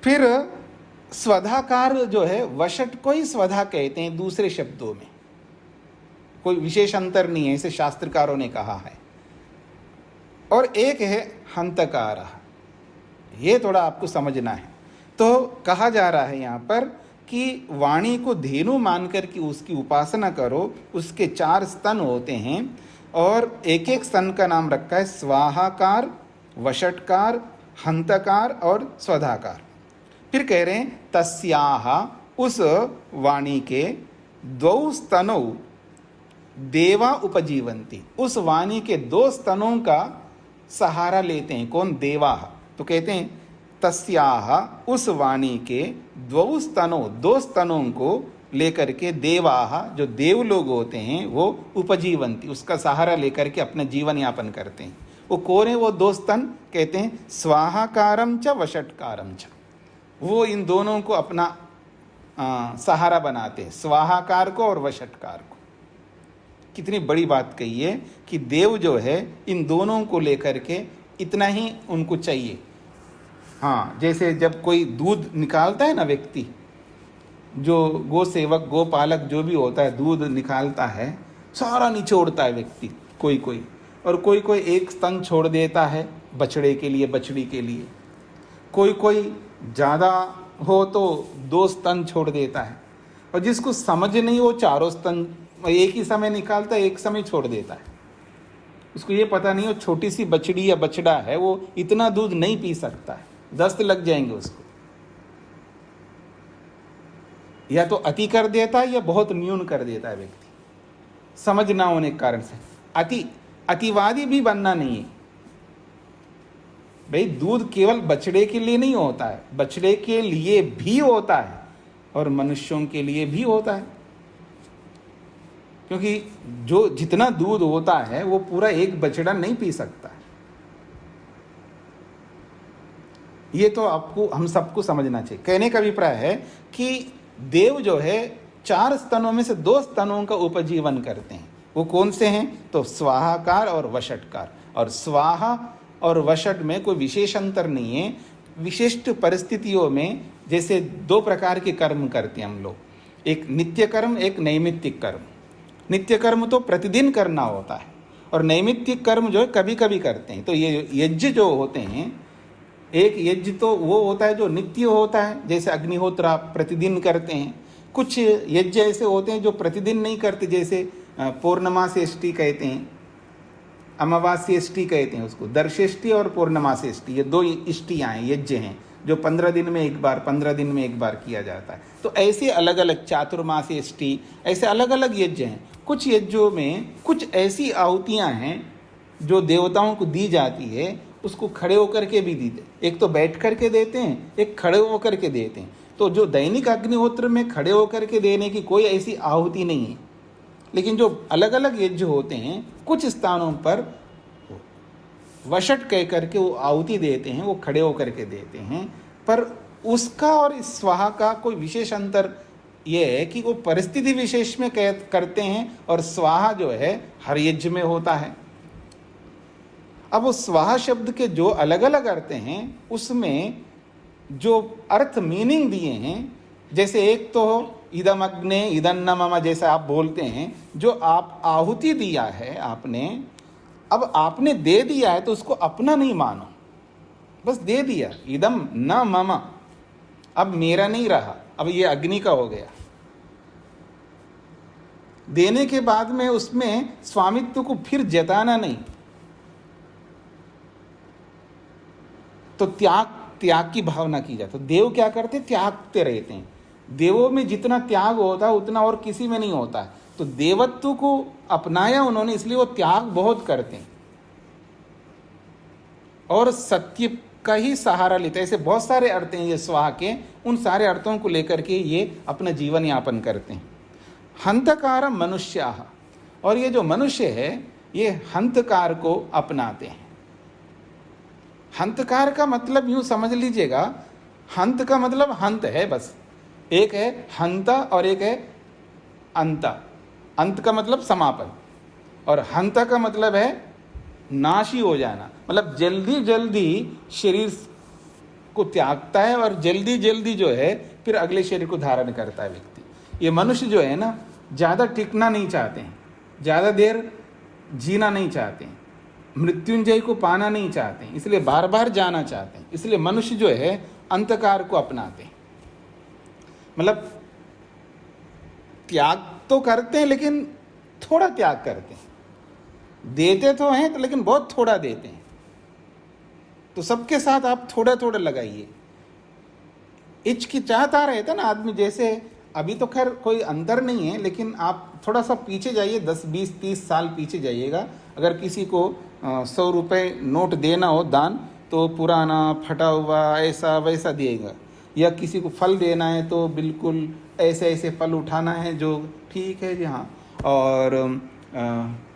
A: फिर स्वधाकार जो है, वषट को ही स्वधा कहते हैं दूसरे शब्दों में, कोई विशेष अंतर नहीं है, इसे शास्त्रकारों ने कहा है। और एक है हंतकार, ये थोड़ा आपको समझना है। तो कहा जा रहा है यहाँ पर कि वाणी को धेनु मानकर कि उसकी उपासना करो। उसके 4 स्तन होते हैं और एक एक स्तन का नाम रखा है स्वाहाकार, वषट्कार, हंतकार और स्वधाकार। फिर कह रहे हैं तस्याह, उस वाणी के 2 स्तनों देवा उपजीवंती, उस वाणी के 2 स्तनों का सहारा लेते हैं। कौन? देवा। तो कहते हैं तस्याह, उस वाणी के 2 स्तनों को लेकर के देवाह, जो देव लोग होते हैं, वो उपजीवंती, उसका सहारा लेकर के अपना जीवन यापन करते हैं। वो कौन है वो 2 स्तन? कहते हैं स्वाहाकारम च वषट्कारम च। वो इन दोनों को अपना सहारा बनाते हैं, स्वाहाकार को और वषट्कार को। कितनी बड़ी बात कही है कि देव जो है इन दोनों को लेकर के इतना ही उनको चाहिए। हाँ, जैसे जब कोई दूध निकालता है ना व्यक्ति, जो गो सेवक, गो पालक जो भी होता है, दूध निकालता है, सारा निचोड़ता है व्यक्ति, कोई और कोई एक स्तन छोड़ देता है बछड़े के लिए, बछड़ी के लिए। कोई ज़्यादा हो तो 2 स्तन छोड़ देता है, और जिसको समझ नहीं वो 4 स्तन एक ही समय निकालता है, एक समय छोड़ देता है। उसको ये पता नहीं वो छोटी सी बछड़ी या बछड़ा है, वो इतना दूध नहीं पी सकता है, दस्त लग जाएंगे उसको। या तो अति कर देता है या बहुत न्यून कर देता है व्यक्ति, समझ ना होने के कारण से। अतिवादी भी बनना नहीं है भाई। दूध केवल बछड़े के लिए नहीं होता है, बछड़े के लिए भी होता है और मनुष्यों के लिए भी होता है, क्योंकि जो जितना दूध होता है वो पूरा एक बछड़ा नहीं पी सकता। ये तो आपको, हम सबको समझना चाहिए। कहने का अभिप्राय है कि देव जो है 4 स्तनों में से 2 स्तनों का उपजीवन करते हैं। वो कौन से हैं? तो स्वाहाकार और वषट्कार। और स्वाहा और वषट में कोई विशेष अंतर नहीं है। विशिष्ट परिस्थितियों में जैसे 2 प्रकार के कर्म करते हैं हम लोग, एक नित्य कर्म, एक नैमित्तिक कर्म। नित्य कर्म तो प्रतिदिन करना होता है, और नैमित्तिक कर्म जो है कभी कभी करते हैं। तो ये यज्ञ जो होते हैं, एक यज्ञ तो वो होता है जो नित्य होता है, जैसे अग्निहोत्र आप प्रतिदिन करते हैं। कुछ यज्ञ ऐसे होते हैं जो प्रतिदिन नहीं करते, जैसे पूर्णमासेष्टि कहते हैं, अमावास्येष्टि कहते हैं उसको। दर्शेष्टि और पूर्णमासेष्टि, ये 2 इष्टियाँ हैं, यज्ञ हैं, जो 15 दिन में एक बार, 15 दिन में एक बार किया जाता है। तो ऐसे अलग अलग चातुर्मासेष्टि, ऐसे अलग अलग यज्ञ हैं। कुछ यज्ञों में कुछ ऐसी आहुतियाँ हैं जो देवताओं को दी जाती है, उसको खड़े होकर के भी देते। एक तो बैठ करके देते हैं, एक खड़े होकर के देते हैं। तो जो दैनिक अग्निहोत्र में खड़े होकर के देने की कोई ऐसी आहुति नहीं है, लेकिन जो अलग अलग यज्ञ होते हैं कुछ स्थानों पर वषट कह करके वो आहुति देते हैं, वो खड़े होकर के देते हैं। पर उसका और इस स्वाहा का कोई विशेष अंतर ये है कि वो परिस्थिति विशेष में करते हैं, और स्वाहा जो है हर यज्ञ में होता है। अब वो स्वाहा शब्द के जो अलग अलग अर्थ हैं, उसमें जो अर्थ मीनिंग दिए हैं, जैसे एक तो इदम अग्ने इदन्न मम, जैसे आप बोलते हैं, जो आप आहुति दिया है आपने, अब आपने दे दिया है तो उसको अपना नहीं मानो, बस दे दिया। इदम न मम, अब मेरा नहीं रहा, अब ये अग्नि का हो गया। देने के बाद में उसमें स्वामित्व को फिर जताना नहीं। तो त्याग की भावना की जाए। तो देव क्या करते? त्यागते रहते हैं। देवों में जितना त्याग होता है उतना और किसी में नहीं होता है। तो देवत्व को अपनाया उन्होंने, इसलिए वो त्याग बहुत करते हैं और सत्य का ही सहारा लेते हैं। ऐसे बहुत सारे अर्थ हैं ये स्वाहा के, उन सारे अर्थों को लेकर के ये अपना जीवन यापन करते हैं। हंतकार मनुष्याः, और ये जो मनुष्य है ये हंतकार को अपनाते हैं। हंतकार का मतलब यूं समझ लीजिएगा, हंत का मतलब हंत है बस, एक है हंता और एक है अंता। अंत का मतलब समापन और हंता का मतलब है नाशी हो जाना, मतलब जल्दी जल्दी शरीर को त्यागता है और जल्दी जल्दी जो है फिर अगले शरीर को धारण करता है व्यक्ति। ये मनुष्य जो है ना, ज़्यादा टिकना नहीं चाहते हैं, ज़्यादा देर जीना नहीं चाहते हैं, मृत्युंजय को पाना नहीं चाहते हैं, इसलिए बार बार जाना चाहते हैं। इसलिए मनुष्य जो है अंतकार को अपनाते हैं, मतलब त्याग तो करते हैं लेकिन थोड़ा त्याग करते हैं। देते तो हैं तो लेकिन बहुत थोड़ा देते हैं। तो सबके साथ आप थोड़ा थोड़ा लगाइए। हिचकिचाता रहता ना आदमी, जैसे अभी तो खैर कोई अंतर नहीं है, लेकिन आप थोड़ा सा पीछे जाइए, 10 20 30 साल पीछे जाइएगा। अगर किसी को 100 रुपये नोट देना हो दान, तो पुराना फटा हुआ ऐसा वैसा देगा, या किसी को फल देना है तो बिल्कुल ऐसे ऐसे फल उठाना है जो ठीक है जी हाँ, और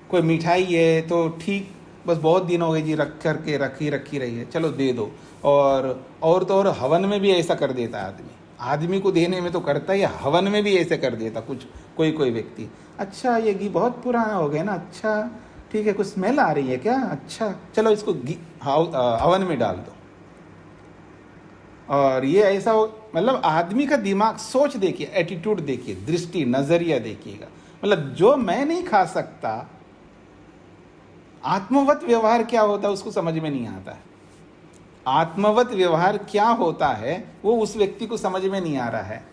A: कोई मिठाई है तो ठीक, बस बहुत दिन हो गए जी रख करके रखी रही है, चलो दे दो। और तो और हवन में भी ऐसा कर देता है आदमी को देने में तो करता ही, हवन में भी ऐसे कर देता कुछ कोई व्यक्ति। अच्छा ये घी बहुत पुराना हो गया ना, अच्छा ठीक है, कुछ स्मेल आ रही है क्या, अच्छा चलो इसको हवन में डाल दो। और ये ऐसा हो, मतलब आदमी का दिमाग, सोच देखिए, एटीट्यूड देखिए, दृष्टि नजरिया देखिएगा। मतलब जो मैं नहीं खा सकता, आत्मवत व्यवहार क्या होता है उसको समझ में नहीं आता है। आत्मवत व्यवहार क्या होता है वो उस व्यक्ति को समझ में नहीं आ रहा है।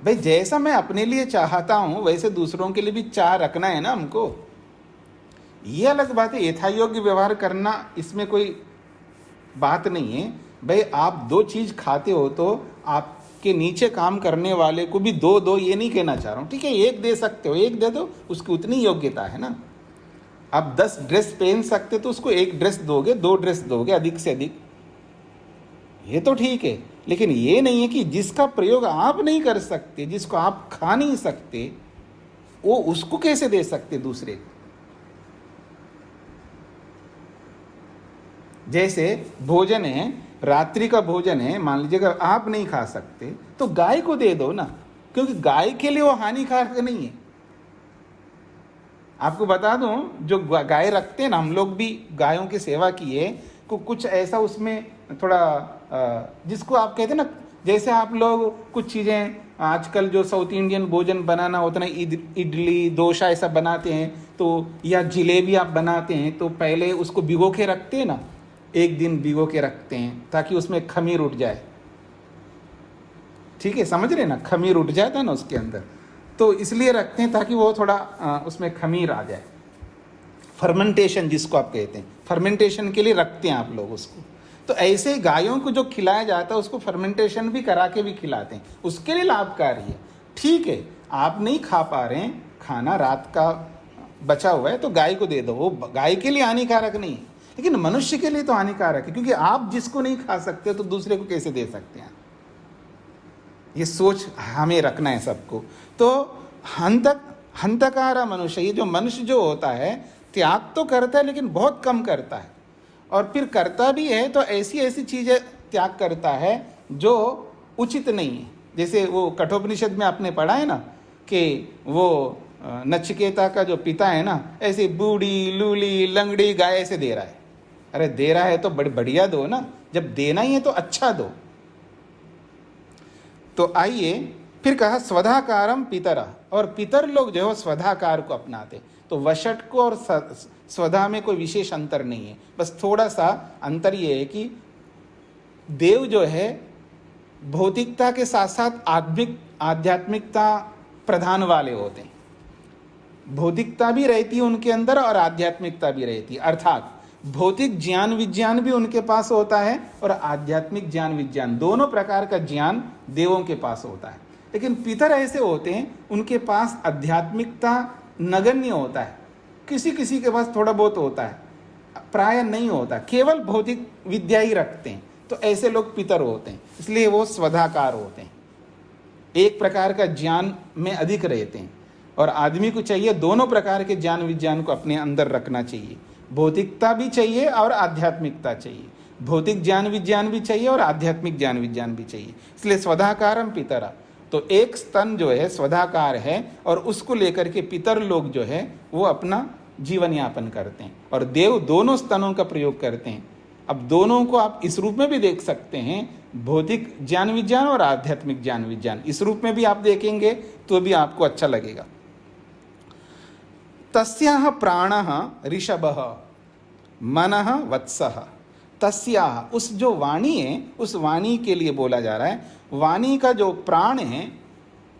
A: भाई जैसा मैं अपने लिए चाहता हूं वैसे दूसरों के लिए भी चाह रखना है ना हमको। ये अलग बात है, यथायोग्य व्यवहार करना, इसमें कोई बात नहीं है। भाई आप 2 चीज खाते हो तो आपके नीचे काम करने वाले को भी दो, ये नहीं कहना चाह रहा हूं, ठीक है, एक दे सकते हो, एक दे दो, उसकी उतनी योग्यता है ना। आप 10 ड्रेस पहन सकते तो उसको 1 ड्रेस दोगे, 2 ड्रेस दोगे, अधिक से अधिक, ये तो ठीक है। लेकिन ये नहीं है कि जिसका प्रयोग आप नहीं कर सकते, जिसको आप खा नहीं सकते, वो उसको कैसे दे सकते दूसरे को। जैसे भोजन है, रात्रि का भोजन है, मान लीजिए अगर आप नहीं खा सकते तो गाय को दे दो ना, क्योंकि गाय के लिए वो हानिकारक नहीं है। आपको बता दूं, जो गाय रखते हैं ना, हम लोग भी गायों की सेवा किए, कुछ ऐसा उसमें थोड़ा जिसको आप कहते हैं ना, जैसे आप लोग कुछ चीज़ें आजकल जो साउथ इंडियन भोजन बनाना होता है ना, इडली डोसा ऐसा बनाते हैं, तो या जिलेबी आप बनाते हैं तो पहले उसको भिगो के रखते हैं ना, 1 दिन भिगो के रखते हैं ताकि उसमें खमीर उठ जाए। ठीक है, समझ रहे ना, खमीर उठ जाता है ना उसके अंदर, तो इसलिए रखते हैं ताकि वो थोड़ा उसमें खमीर आ जाए। फर्मेंटेशन जिसको आप कहते हैं, फर्मेंटेशन के लिए रखते हैं आप लोग उसको। तो ऐसे गायों को जो खिलाया जाता है उसको फर्मेंटेशन भी करा के भी खिलाते हैं, उसके लिए लाभकारी है। ठीक है, आप नहीं खा पा रहे हैं, खाना रात का बचा हुआ है तो गाय को दे दो, वो गाय के लिए हानिकारक नहीं है, लेकिन मनुष्य के लिए तो हानिकारक है, क्योंकि आप जिसको नहीं खा सकते तो दूसरे को कैसे दे सकते हैं। ये सोच हमें रखना है सबको। तो हंतकार मनुष्य, ये जो मनुष्य जो होता है त्याग तो करता है लेकिन बहुत कम करता है, और फिर करता भी है तो ऐसी चीजें त्याग करता है जो उचित नहीं है। जैसे वो कठोपनिषद में आपने पढ़ा है ना कि वो नचिकेता का जो पिता है ना, ऐसे बूढ़ी लूली लंगड़ी गाय ऐसे दे रहा है। अरे दे रहा है तो बढ़िया दो ना, जब देना ही है तो अच्छा दो। तो आइए फिर कहा स्वधाकारम पितरा, और पितर लोग जो है स्वधाकार को अपनाते। तो वषट को और स्वधा में कोई विशेष अंतर नहीं है, बस थोड़ा सा अंतर ये है कि देव जो है भौतिकता के साथ साथ आध्यात्मिकता प्रधान वाले होते हैं। भौतिकता भी रहती है उनके अंदर और आध्यात्मिकता भी रहती है, अर्थात भौतिक ज्ञान विज्ञान भी उनके पास होता है और आध्यात्मिक ज्ञान विज्ञान, दोनों प्रकार का ज्ञान देवों के पास होता है। लेकिन पितर ऐसे होते हैं उनके पास आध्यात्मिकता नगण्य होता है, किसी किसी के पास थोड़ा बहुत होता है, प्राय नहीं होता, केवल भौतिक विद्या ही रखते हैं। तो ऐसे लोग पितर होते हैं, इसलिए वो स्वधाकार होते हैं। एक प्रकार का ज्ञान में अधिक रहते हैं, और आदमी को चाहिए दोनों प्रकार के ज्ञान विज्ञान को अपने अंदर रखना चाहिए। भौतिकता भी चाहिए और आध्यात्मिकता चाहिए, भौतिक ज्ञान विज्ञान भी चाहिए और आध्यात्मिक ज्ञान विज्ञान भी चाहिए। इसलिए स्वधाकारम पितरा, तो एक स्तन जो है स्वधाकार है और उसको लेकर के पितर लोग जो है वो अपना जीवन यापन करते हैं, और देव दोनों स्तनों का प्रयोग करते हैं। अब दोनों को आप इस रूप में भी देख सकते हैं, भौतिक ज्ञान विज्ञान और आध्यात्मिक ज्ञान विज्ञान, इस रूप में भी आप देखेंगे तो भी आपको अच्छा लगेगा। तस्याः प्राणः ऋषभः मनः वत्सः, तस्याः उस जो वाणी है उस वाणी के लिए बोला जा रहा है, वाणी का जो प्राण है,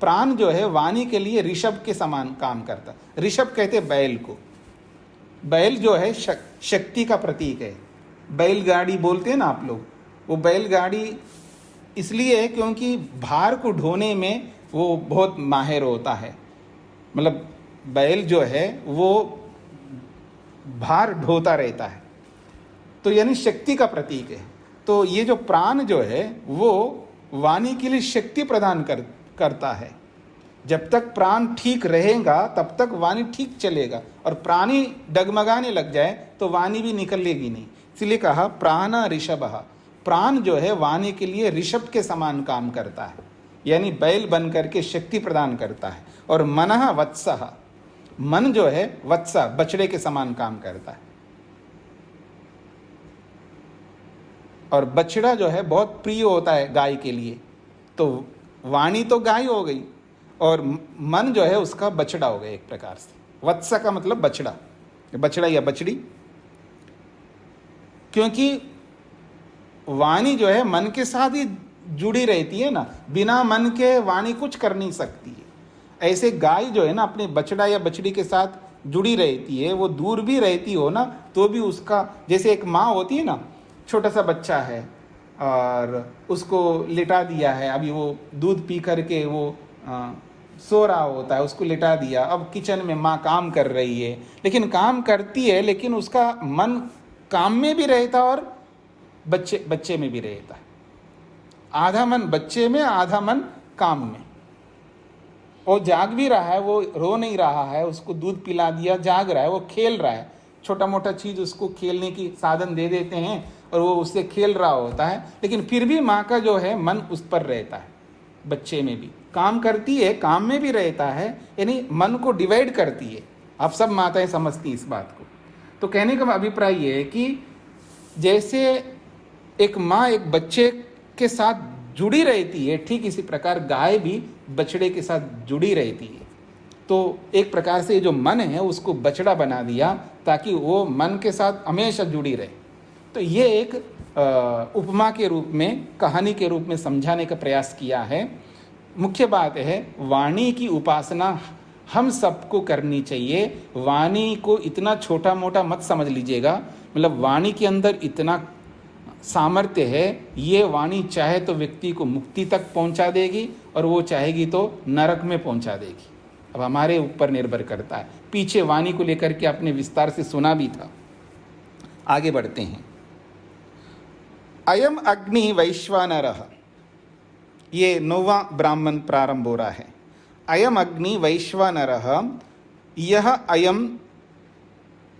A: प्राण जो है वाणी के लिए ऋषभ के समान काम करता। ऋषभ कहते बैल को, बैल जो है शक्ति का प्रतीक है। बैलगाड़ी बोलते हैं ना आप लोग, वो बैलगाड़ी इसलिए है क्योंकि भार को ढोने में वो बहुत माहिर होता है। मतलब बैल जो है वो भार ढोता रहता है, तो यानी शक्ति का प्रतीक है। तो ये जो प्राण जो है वो वाणी के लिए शक्ति प्रदान करता है। जब तक प्राण ठीक रहेगा तब तक वाणी ठीक चलेगा, और प्राणी डगमगाने लग जाए तो वाणी भी निकलेगी नहीं। इसलिए कहा प्राण ऋषभः, प्राण जो है वाणी के लिए ऋषभ के समान काम करता है, यानी बैल बन करके शक्ति प्रदान करता है। और मनः वत्सः, मन जो है वत्सा बछड़े के समान काम करता है, और बछड़ा जो है बहुत प्रिय होता है गाय के लिए। तो वाणी तो गाय हो गई और मन जो है उसका बछड़ा हो गया एक प्रकार से। वत्स का मतलब बछड़ा, बछड़ा या बछड़ी, क्योंकि वाणी जो है मन के साथ ही जुड़ी रहती है ना, बिना मन के वाणी कुछ कर नहीं सकती है। ऐसे गाय जो है ना अपने बछड़ा या बछड़ी के साथ जुड़ी रहती है, वो दूर भी रहती हो ना तो भी उसका, जैसे एक माँ होती है ना, छोटा सा बच्चा है और उसको लिटा दिया है, अभी वो दूध पी करके वो सो रहा होता है, उसको लिटा दिया। अब किचन में माँ काम कर रही है, लेकिन काम करती है लेकिन उसका मन काम में भी रहता और बच्चे में भी रहता है। आधा मन बच्चे में, आधा मन काम में। वो जाग भी रहा है, वो रो नहीं रहा है, उसको दूध पिला दिया, जाग रहा है, वो खेल रहा है। छोटा मोटा चीज़ उसको खेलने की साधन दे देते हैं और वो उससे खेल रहा होता है, लेकिन फिर भी माँ का जो है मन उस पर रहता है। बच्चे में भी काम करती है, काम में भी रहता है, यानी मन को डिवाइड करती है। आप सब माताएं समझती इस बात को। तो कहने का अभिप्राय ये है कि जैसे एक माँ एक बच्चे के साथ जुड़ी रहती है, ठीक इसी प्रकार गाय भी बछड़े के साथ जुड़ी रहती है। तो एक प्रकार से जो मन है उसको बछड़ा बना दिया ताकि वो मन के साथ हमेशा जुड़ी रहे। तो ये एक उपमा के रूप में, कहानी के रूप में समझाने का प्रयास किया है। मुख्य बात है वाणी की उपासना हम सबको करनी चाहिए। वाणी को इतना छोटा मोटा मत समझ लीजिएगा, मतलब वाणी के अंदर इतना सामर्थ्य है। ये वाणी चाहे तो व्यक्ति को मुक्ति तक पहुंचा देगी और वो चाहेगी तो नरक में पहुंचा देगी। अब हमारे ऊपर निर्भर करता है। पीछे वाणी को लेकर के आपने विस्तार से सुना भी था। आगे बढ़ते हैं। अयम अग्नि वैश्वानरः, ये 9वां ब्राह्मण प्रारंभ हो रहा है। अयम अग्नि वैश्वानरः, यह अयम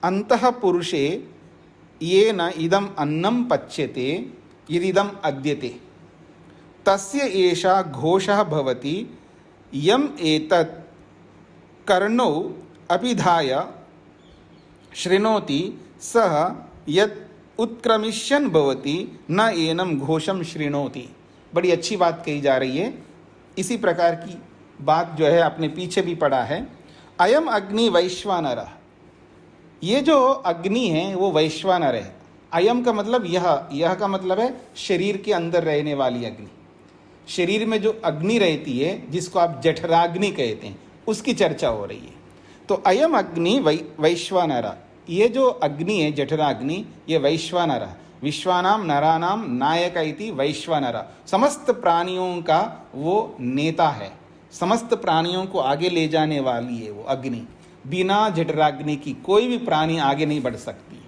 A: अंतः पुरुषे ये न इदम अन्नम पच्यते यदिदम अद्यते तस्य एषा घोषः भवति यम एतत् कर्णौ अभिधाय शृणोति सः यत् उत्क्रमिष्यन् भवति न एनम घोषम शृणोति। बड़ी अच्छी बात कही जा रही है। इसी प्रकार की बात जो है आपने पीछे भी पढ़ा है। अयम अग्नि वैश्वानरः, ये जो अग्नि है वो वैश्वानर है। अयम का मतलब यह का मतलब है शरीर के अंदर रहने वाली अग्नि। शरीर में जो अग्नि रहती है जिसको आप जठराग्नि कहते हैं, उसकी चर्चा हो रही है। तो अयम अग्नि वैश्वानर, ये जो अग्नि है जठराग्नि, ये वैश्वानर, विश्वानाम नरानाम नायक इति वैश्वानर, समस्त प्राणियों का वो नेता है। समस्त प्राणियों को आगे ले जाने वाली है वो अग्नि। बिना जठराग्नि की कोई भी प्राणी आगे नहीं बढ़ सकती।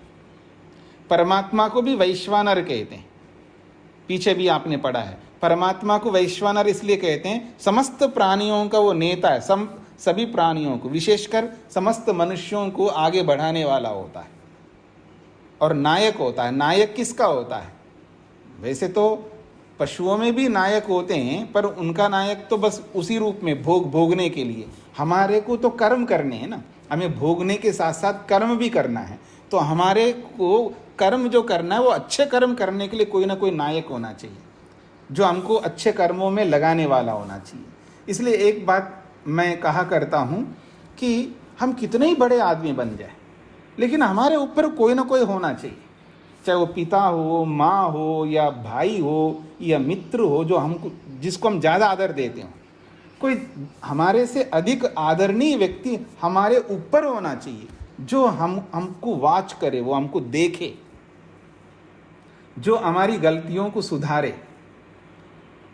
A: परमात्मा को भी वैश्वानर कहते हैं। पीछे भी आपने पढ़ा है। परमात्मा को वैश्वानर इसलिए कहते हैं, समस्त प्राणियों का वो नेता है, सभी प्राणियों को, विशेषकर समस्त मनुष्यों को आगे बढ़ाने वाला होता है और नायक होता है। नायक किसका होता है? वैसे तो पशुओं में भी नायक होते हैं, पर उनका नायक तो बस उसी रूप में भोगने के लिए। हमारे को तो कर्म करने हैं ना, हमें भोगने के साथ साथ कर्म भी करना है। तो हमारे को कर्म जो करना है वो अच्छे कर्म करने के लिए कोई ना कोई नायक होना चाहिए, जो हमको अच्छे कर्मों में लगाने वाला होना चाहिए। इसलिए एक बात मैं कहा करता हूँ कि हम कितने ही बड़े आदमी बन जाए, लेकिन हमारे ऊपर कोई ना कोई होना चाहिए, चाहे वो पिता हो, माँ हो, या भाई हो, या मित्र हो, जो जिसको हम ज़्यादा आदर देते हो। कोई हमारे से अधिक आदरणीय व्यक्ति हमारे ऊपर होना चाहिए, जो हमको वाच करे, वो हमको देखे, जो हमारी गलतियों को सुधारे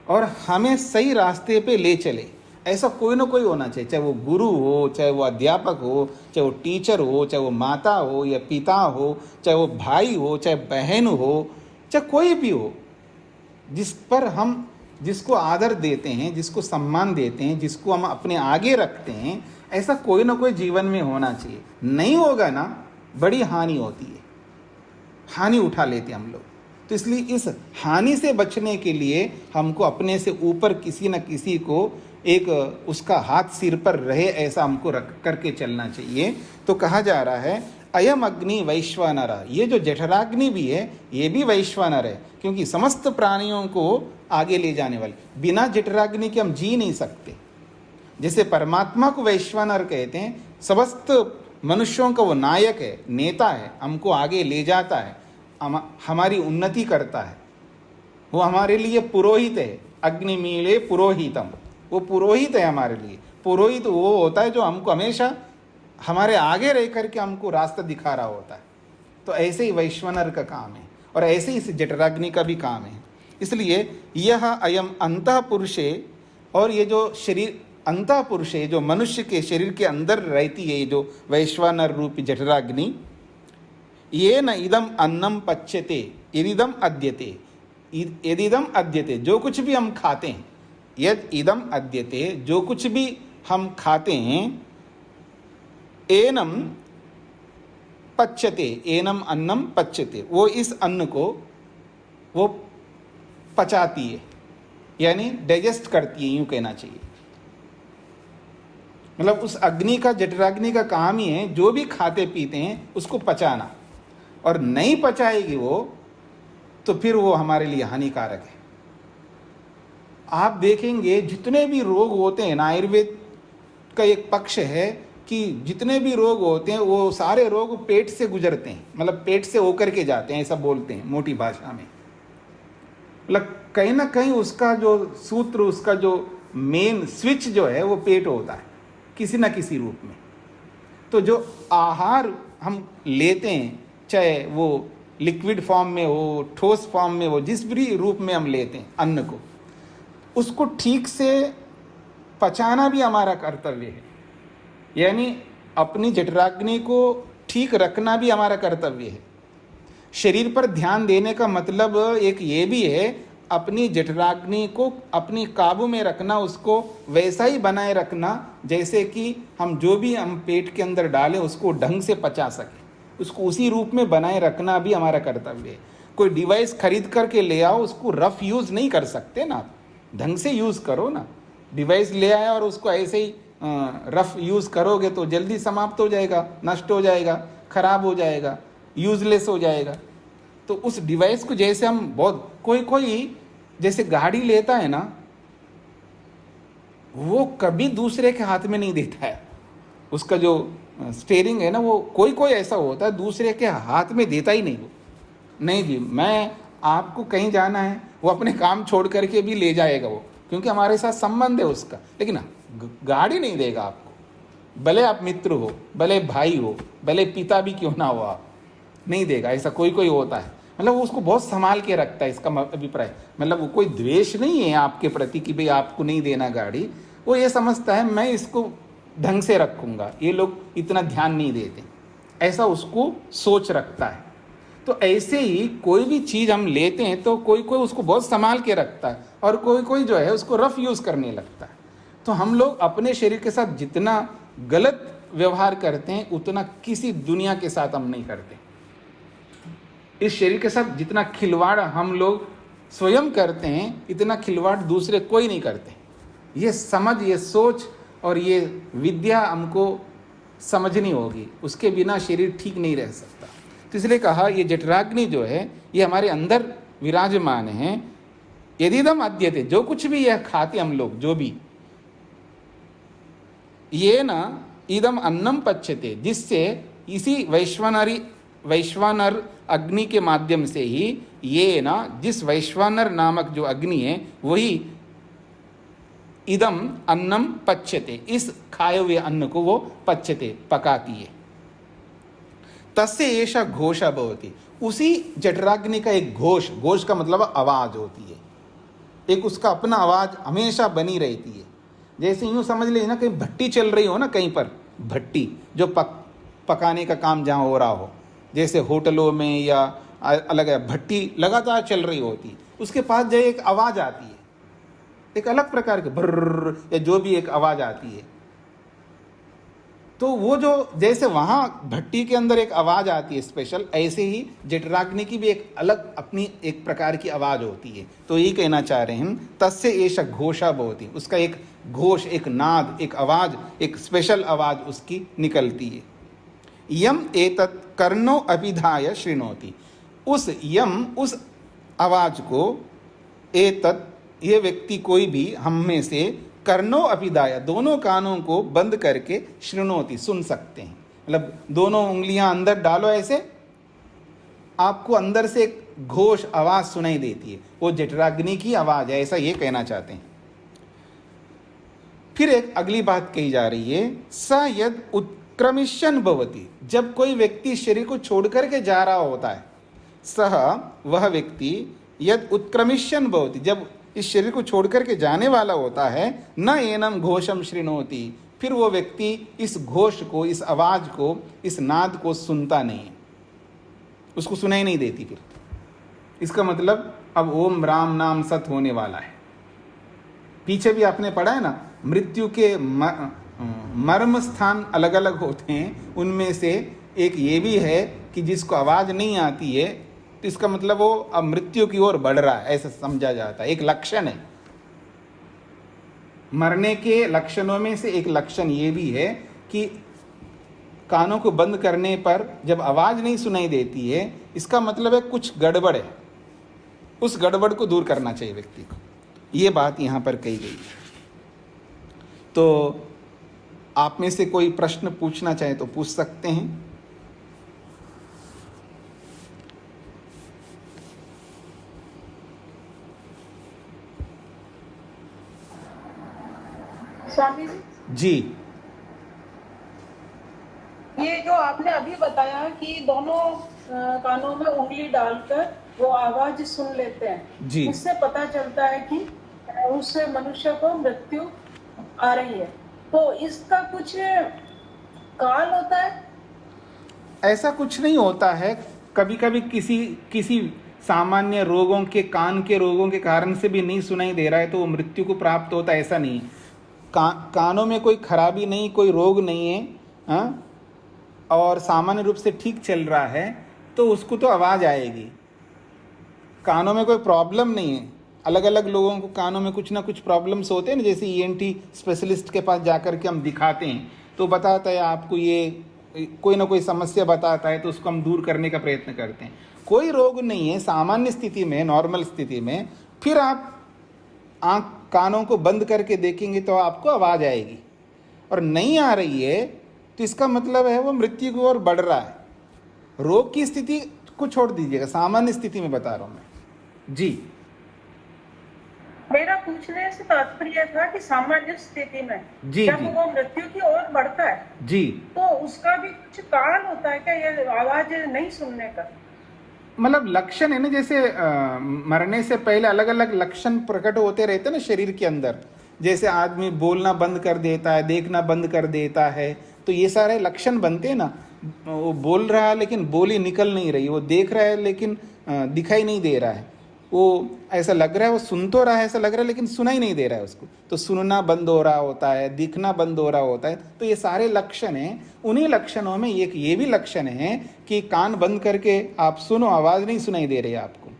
A: और हमें सही रास्ते पे ले चले। ऐसा कोई ना कोई होना चाहिए, चाहे वो गुरु हो, चाहे वो अध्यापक हो, चाहे वो टीचर हो, चाहे वो माता हो या पिता हो, चाहे वो भाई हो, चाहे बहन हो, चाहे कोई भी हो, जिस पर हम जिसको आदर देते हैं, जिसको सम्मान देते हैं, जिसको हम अपने आगे रखते हैं, ऐसा कोई ना कोई जीवन में होना चाहिए। नहीं होगा ना, बड़ी हानि होती है, हानि उठा लेते हैं हम लोग। तो इसलिए इस हानि से बचने के लिए हमको अपने से ऊपर किसी न किसी को एक उसका हाथ सिर पर रहे, ऐसा हमको रख करके चलना चाहिए। तो कहा जा रहा है अयम अग्नि वैश्वानर, ये जो जठराग्नि भी है ये भी वैश्वानर है, क्योंकि समस्त प्राणियों को आगे ले जाने वाले। बिना जठराग्नि के हम जी नहीं सकते। जैसे परमात्मा को वैश्वानर कहते हैं, समस्त मनुष्यों का वो नायक है, नेता है, हमको आगे ले जाता है, हमारी उन्नति करता है। वो हमारे लिए पुरोहित है, अग्निमीले पुरोहितम, वो पुरोहित है हमारे लिए। पुरोहित वो होता है जो हमको हमेशा हमारे आगे रह करके हमको रास्ता दिखा रहा होता है। तो ऐसे ही वैश्वानर का काम है और ऐसे ही इस जठराग्नि का भी काम है। इसलिए यह अयम अंतः पुरुषे, और ये जो शरीर अंतः पुरुष है, जो मनुष्य के शरीर के अंदर रहती है, ये जो वैश्वानर रूपी जठराग्नि, ये न इदम अन्नम पच्यते यदिदम अद्यते, यदिदम अद्यते, जो कुछ भी हम खाते हैं, यद इदम अद्यते, जो कुछ भी हम खाते हैं, एनम पच्यते, एनम अन्नम पच्यते, वो इस अन्न को वो पचाती है, यानी डाइजेस्ट करती है, यूं कहना चाहिए। मतलब उस अग्नि का, जठराग्नि का काम ही है जो भी खाते पीते हैं उसको पचाना, और नहीं पचाएगी वो तो फिर वो हमारे लिए हानिकारक है। आप देखेंगे जितने भी रोग होते हैं ना, आयुर्वेद का एक पक्ष है कि जितने भी रोग होते हैं वो सारे रोग पेट से गुजरते हैं, मतलब पेट से होकर के जाते हैं, ऐसा बोलते हैं मोटी भाषा में। मतलब कहीं ना कहीं उसका जो सूत्र, उसका जो मेन स्विच जो है वो पेट होता है किसी न किसी रूप में। तो जो आहार हम लेते हैं, चाहे वो लिक्विड फॉर्म में हो, ठोस फॉर्म में हो, जिस भी रूप में हम लेते हैं अन्न को, उसको ठीक से पचाना भी हमारा कर्तव्य है। यानी अपनी जठराग्नि को ठीक रखना भी हमारा कर्तव्य है। शरीर पर ध्यान देने का मतलब एक ये भी है, अपनी जठराग्नि को अपनी काबू में रखना, उसको वैसा ही बनाए रखना जैसे कि हम जो भी हम पेट के अंदर डालें उसको ढंग से पचा सके, उसको उसी रूप में बनाए रखना भी हमारा कर्तव्य है। कोई डिवाइस खरीद करके ले आओ, उसको रफ यूज़ नहीं कर सकते ना, ढंग से यूज़ करो ना। डिवाइस ले आया और उसको ऐसे ही रफ यूज़ करोगे तो जल्दी समाप्त हो जाएगा, नष्ट हो जाएगा, खराब हो जाएगा, यूजलेस हो जाएगा। तो उस डिवाइस को जैसे हम बहुत कोई जैसे गाड़ी लेता है ना, वो कभी दूसरे के हाथ में नहीं देता है। उसका जो स्टीयरिंग है ना, वो कोई ऐसा होता है दूसरे के हाथ में देता ही नहीं। वो नहीं जी, मैं आपको कहीं जाना है, वो अपने काम छोड़ करके भी ले जाएगा वो, क्योंकि हमारे साथ संबंध है उसका। लेकिन गाड़ी नहीं देगा आपको, भले आप मित्र हो, भले भाई हो, भले पिता भी क्यों ना हो, आप नहीं देगा। ऐसा कोई होता है, मतलब वो उसको बहुत संभाल के रखता है। इसका अभिप्राय मतलब वो कोई द्वेष नहीं है आपके प्रति कि भाई आपको नहीं देना गाड़ी। वो ये समझता है मैं इसको ढंग से रखूँगा, ये लोग इतना ध्यान नहीं देते, ऐसा उसको सोच रखता है। तो ऐसे ही कोई भी चीज हम लेते हैं तो कोई कोई उसको बहुत संभाल के रखता है और कोई कोई जो है उसको रफ यूज करने लगता है। तो हम लोग अपने शरीर के साथ जितना गलत व्यवहार करते हैं उतना किसी दुनिया के साथ हम नहीं करते। इस शरीर के साथ जितना खिलवाड़ हम लोग स्वयं करते हैं इतना खिलवाड़ दूसरे कोई नहीं करते। ये समझ, ये सोच और ये विद्या हमको समझनी होगी, उसके बिना शरीर ठीक नहीं रह सकता। तो इसलिए कहा ये जठराग्नि जो है ये हमारे अंदर विराजमान है। यदिदम अद्यते, जो कुछ भी यह खाते हम लोग, जो भी, ये न इदम अन्नम पच्यते, जिससे इसी वैश्वानर अग्नि के माध्यम से ही ये ना, जिस वैश्वानर नामक जो अग्नि है वही इदम अन्नम पच्यते, इस खाए हुए अन्न को वो पच्यते, पकाती है। तस्य एषा घोषा भवति, उसी जठराग्नि का एक घोष, घोष का मतलब आवाज होती है, एक उसका अपना आवाज हमेशा बनी रहती है। जैसे यूं समझ लीजिए ना, कहीं भट्टी चल रही हो ना, कहीं पर भट्टी जो पकाने का काम जहाँ हो रहा हो, जैसे होटलों में या अलग भट्टी लगातार चल रही होती है, उसके पास जो एक आवाज आती है, एक अलग प्रकार की भर्र या जो भी एक आवाज आती है, तो वो जो जैसे वहां भट्टी के अंदर एक आवाज आती है स्पेशल, ऐसे ही जठराग्नि की भी एक अलग अपनी एक प्रकार की आवाज होती है। तो यही कहना चाह रहे हैं, तस्य एष घोषा भवति, उसका एक घोष, एक नाद, एक आवाज, एक स्पेशल आवाज उसकी निकलती है। यम एतत् कर्णो अभिधाय शृणोति, उस यम, उस आवाज को, एतत् ये व्यक्ति कोई भी हम में से, कर्णो अभिधाय दोनों कानों को बंद करके, शृणोति सुन सकते हैं। मतलब दोनों उंगलियां अंदर डालो, ऐसे आपको अंदर से एक घोष आवाज सुनाई देती है, वो जठराग्नि की आवाज है, ऐसा ये कहना चाहते हैं। फिर एक अगली बात कही जा रही है, स यद उत्क्रमिष्यन् भवति, जब कोई व्यक्ति शरीर को छोड़ करके जा रहा होता है, सह वह व्यक्ति, यद उत्क्रमिष्यन् भवति, जब इस शरीर को छोड़ करके जाने वाला होता है, न एनम घोषम शृणोति, फिर वो व्यक्ति इस घोष को, इस आवाज को, इस नाद को सुनता नहीं है, उसको सुनाई नहीं देती। फिर इसका मतलब अब ओम राम नाम सत होने वाला है। पीछे भी आपने पढ़ा है ना, मृत्यु के मर्म स्थान अलग अलग होते हैं, उनमें से एक ये भी है कि जिसको आवाज नहीं आती है, तो इसका मतलब वो अब मृत्यु की ओर बढ़ रहा है, ऐसा समझा जाता है। एक लक्षण है, मरने के लक्षणों में से एक लक्षण ये भी है कि कानों को बंद करने पर जब आवाज नहीं सुनाई देती है, इसका मतलब है कुछ गड़बड़ है, उस गड़बड़ को दूर करना चाहिए व्यक्ति को। ये बात यहां पर कही गई है। तो आप में से कोई प्रश्न पूछना चाहे तो पूछ सकते हैं।
B: स्वामी
A: जी,
B: ये जो आपने अभी बताया कि दोनों कानों में उंगली डालकर वो आवाज सुन लेते हैं
A: जी,
B: इससे पता चलता है कि उस मनुष्य को मृत्यु आ रही है, तो इसका कुछ काल होता है?
A: ऐसा कुछ नहीं होता है। कभी कभी किसी सामान्य रोगों के, कान के रोगों के कारण से भी नहीं सुनाई दे रहा है तो वो मृत्यु को प्राप्त होता है, ऐसा नहीं। कानों में कोई खराबी नहीं, कोई रोग नहीं है, हाँ? और सामान्य रूप से ठीक चल रहा है तो उसको तो आवाज आएगी। कानों में कोई प्रॉब्लम नहीं है। अलग अलग लोगों को कानों में कुछ ना कुछ प्रॉब्लम्स होते हैं ना, जैसे ईएनटी स्पेशलिस्ट के पास जाकर के हम दिखाते हैं तो बताता है आपको, ये कोई ना कोई समस्या बताता है तो उसको हम दूर करने का प्रयत्न करते हैं। कोई रोग नहीं है सामान्य स्थिति में, नॉर्मल स्थिति में। फिर आप कानों को बंद करके देखेंगे तो आपको आवाज आएगी, और नहीं आ रही है तो इसका मतलब है वो मृत्यु की ओर बढ़ रहा है। रोग की स्थिति को छोड़ दीजिएगा, सामान्य स्थिति में बता रहा हूं मैं। जी,
B: मेरा पूछने से तात्पर्य था कि सामान्य स्थिति में
A: जी,
B: जब
A: जी,
B: वो मृत्यु की ओर बढ़ता है
A: जी,
B: तो उसका भी कुछ काल होता है क्या, ये आवाज नहीं सुनने का?
A: मतलब लक्षण है ना, जैसे मरने से पहले अलग अलग लक्षण प्रकट होते रहते हैं ना शरीर के अंदर। जैसे आदमी बोलना बंद कर देता है, देखना बंद कर देता है, तो ये सारे लक्षण बनते हैं ना। वो बोल रहा है लेकिन बोली निकल नहीं रही, वो देख रहा है लेकिन दिखाई नहीं दे रहा है, वो ऐसा लग रहा है वो सुन तो रहा है ऐसा लग रहा है लेकिन सुनाई नहीं दे रहा है उसको, तो सुनना बंद हो रहा होता है, दिखना बंद हो रहा होता है। तो ये सारे लक्षण हैं। उन्हीं लक्षणों में एक ये भी लक्षण है कि कान बंद करके आप सुनो, आवाज़ नहीं सुनाई दे रही है आपको,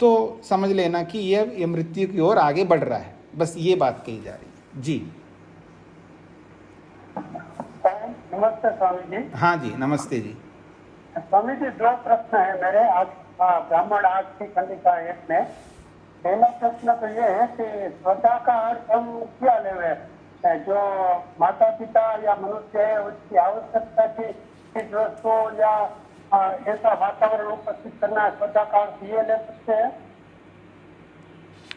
A: तो समझ लेना कि ये मृत्यु की ओर आगे बढ़ रहा है। बस ये बात कही जा रही है जी।
C: नमस्ते स्वामी जी।
A: हाँ जी, नमस्ते जी।
C: स्वामी जी, दो प्रश्न है मेरे। आज ब्राह्मण आज की खंडिका एक में पहला प्रश्न तो ये है कि स्वतः का अर्थ हम क्या लेवे, जो माता पिता या मनुष्य है उसकी आवश्यकता की चीज वस्तु या ऐसा वातावरण उपस्थित करना है, स्वतः का अर्थ ये ले सकते हैं?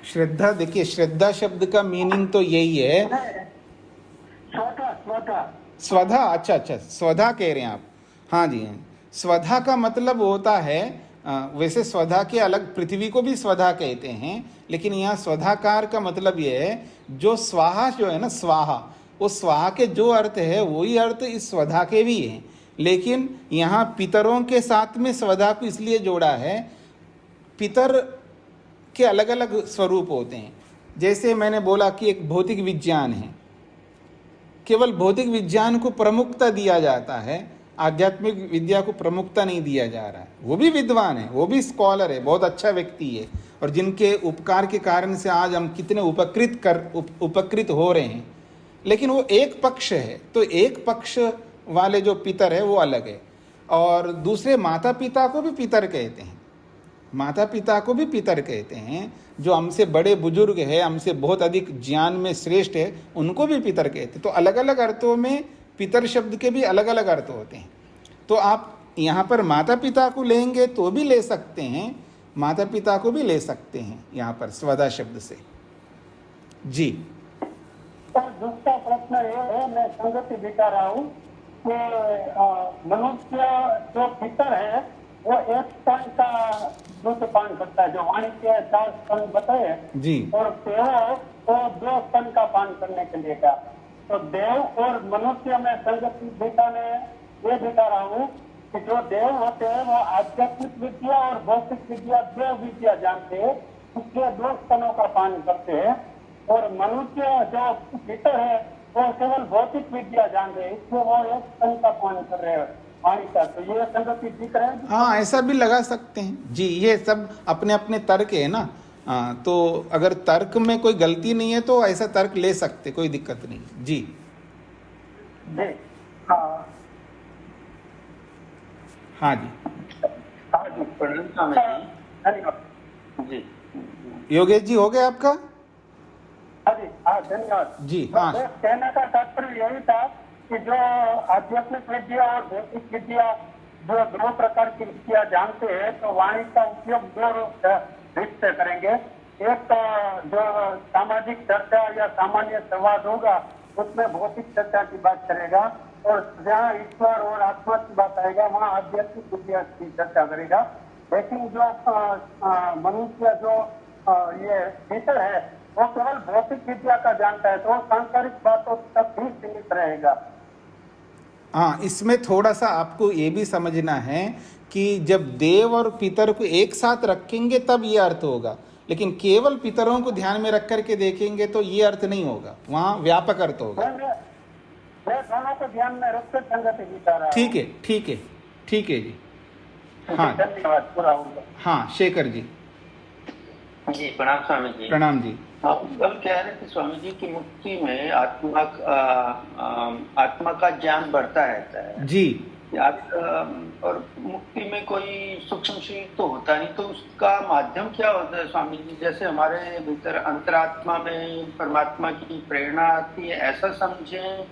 A: श्रद्धा, देखिए श्रद्धा शब्द का मीनिंग तो यही है। स्वधा, अच्छा अच्छा, स्वधा कह रहे हैं आप। हाँ जी, स्वधा का मतलब होता है, वैसे स्वधा के अलग पृथ्वी को भी स्वधा कहते हैं, लेकिन यहाँ स्वधाकार का मतलब ये है जो स्वाहा जो है ना, स्वाहा, वो स्वाहा के जो अर्थ है वही अर्थ इस स्वधा के भी हैं। लेकिन यहाँ पितरों के साथ में स्वधा को इसलिए जोड़ा है, पितर के अलग अलग स्वरूप होते हैं। जैसे मैंने बोला कि एक भौतिक विज्ञान है, केवल भौतिक विज्ञान को प्रमुखता दिया जाता है, आध्यात्मिक विद्या को प्रमुखता नहीं दिया जा रहा है। वो भी विद्वान है, वो भी स्कॉलर है, बहुत अच्छा व्यक्ति है, और जिनके उपकार के कारण से आज हम कितने उपकृत हो रहे हैं। लेकिन वो एक पक्ष है, तो एक पक्ष वाले जो पितर है वो अलग है। और दूसरे माता पिता को भी पितर कहते हैं, माता पिता को भी पितर कहते हैं। जो हमसे बड़े बुजुर्ग है, हमसे बहुत अधिक ज्ञान में श्रेष्ठ है, उनको भी पितर कहते हैं। तो अलग अलग अर्थों में पितर शब्द के भी अलग अलग अर्थ होते हैं। तो आप यहाँ पर माता पिता को लेंगे तो भी ले सकते हैं, माता पिता को भी ले सकते हैं यहाँ पर स्वधा शब्द से जी।
C: तो दूसरा प्रश्न ये है, मैं संगति दिखा रहा हूँ कि मनुष्य जो पितर है वो एक स्तन का दूध पान करता है, जो वाणी के 4 स्तन बताए
A: जी,
C: और देव वो 2 स्तन का पान करने के लिए का। तो देव और मनुष्य में संगति दिखा में ये दिखा रहा हूँ कि जो देव होते हैं वो आध्यात्मिक विद्या और भौतिक विद्या, 2 विद्या जानते हैं, उसके 2 स्तनों का पान करते हैं। और मनुष्य जो पितर है वो केवल भौतिक विद्या जान रहे हैं, इसलिए वो एक स्तन का पान कर रहे हैं पानी का। तो ये संगति दिख रहा है?
A: हाँ, ऐसा भी लगा सकते हैं जी। ये सब अपने अपने तर्क है ना। तो अगर तर्क में कोई गलती नहीं है तो ऐसा तर्क ले सकते, कोई दिक्कत नहीं जी।
C: हाँ
A: हाँ जी,
C: जी
A: योगेश जी हो गया आपका?
C: हाँ, धन्यवाद
A: जी। हाँ,
C: कहने का तात्पर्य यही था कि जो आध्यात्मिक विद्या और भौतिक विद्या जो 2 प्रकार की विद्या जानते हैं, तो वाणी का उपयोग 2 रूप से करेंगे। एक तो जो सामाजिक चर्चा या सामान्य संवाद होगा उसमें भौतिक चर्चा की बात करेगा, और जहाँ ईश्वर और आत्मा की बात आएगा वहाँ आध्यात्मिक विद्या की चर्चा करेगा। लेकिन जो मनुष्य जो ये भीतर है वो केवल भौतिक विद्या का जानता है, तो सांसारिक बातों तक ही सीमित रहेगा।
A: हाँ, इसमें थोड़ा सा आपको ये भी समझना है कि जब देव और पितर को एक साथ रखेंगे तब ये अर्थ होगा, लेकिन केवल पितरों को ध्यान में रख करके देखेंगे तो ये अर्थ नहीं होगा, वहाँ व्यापक अर्थ होगा।
C: मैं दोनों को ध्यान में रख कर संगति दिखा रहा हूं।
A: ठीक है, ठीक है, ठीक है जी। हाँ,
C: धन्यवाद, पूरा होगा।
A: हाँ, शेखर जी।
D: जी प्रणाम स्वामी जी।
A: प्रणाम जी।
D: आप कल कह रहे थे स्वामी जी कि मुक्ति में आत्मा का ज्ञान बढ़ता रहता है
A: जी।
D: और मुक्ति में कोई सूक्ष्म शरीर तो होता नहीं, तो उसका माध्यम क्या होता है स्वामी जी? जैसे हमारे भीतर अंतरात्मा में परमात्मा की प्रेरणा आती है, ऐसा समझें?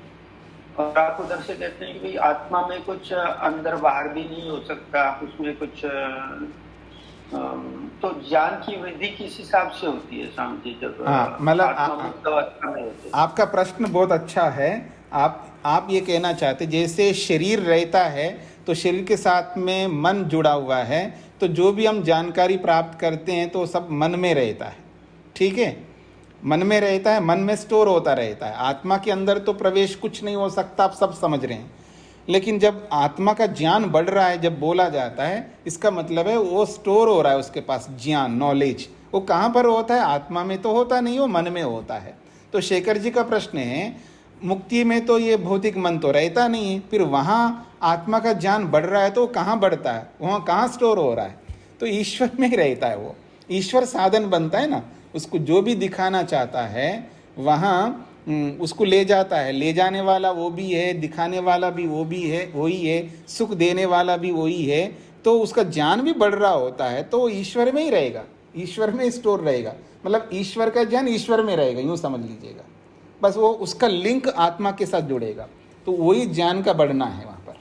D: और आप उधर से कहते हैं कि आत्मा में कुछ अंदर बाहर भी नहीं हो सकता, उसमें कुछ तो ज्ञान की वृद्धि किस हिसाब से होती है स्वामी जी जब मतलब
A: आपका प्रश्न बहुत अच्छा है। आप ये कहना चाहते जैसे शरीर रहता है तो शरीर के साथ में मन जुड़ा हुआ है, तो जो भी हम जानकारी प्राप्त करते हैं तो सब मन में रहता है, ठीक है, मन में रहता है, मन में स्टोर होता रहता है। आत्मा के अंदर तो प्रवेश कुछ नहीं हो सकता, आप सब समझ रहे हैं। लेकिन जब आत्मा का ज्ञान बढ़ रहा है, जब बोला जाता है, इसका मतलब है वो स्टोर हो रहा है उसके पास ज्ञान, नॉलेज। वो कहाँ पर होता है? आत्मा में तो होता नहीं, वो मन में होता है। तो शेखर जी का प्रश्न है, मुक्ति में तो ये भौतिक मन तो रहता नहीं है, फिर वहाँ आत्मा का ज्ञान बढ़ रहा है तो वो कहाँ बढ़ता है, वहाँ कहाँ स्टोर हो रहा है? तो ईश्वर में ही रहता है। वो ईश्वर साधन बनता है ना, उसको जो भी दिखाना चाहता है वहाँ उसको ले जाता है। ले जाने वाला वो भी है, दिखाने वाला भी वो भी है, वही है, सुख देने वाला भी वही है। तो उसका ज्ञान भी बढ़ रहा होता है तो वो ईश्वर में ही रहेगा, ईश्वर में स्टोर रहेगा। मतलब ईश्वर का ज्ञान ईश्वर में रहेगा, यूँ समझ लीजिएगा। बस वो उसका लिंक आत्मा के साथ जुड़ेगा, तो वही ज्ञान का बढ़ना है। वहाँ पर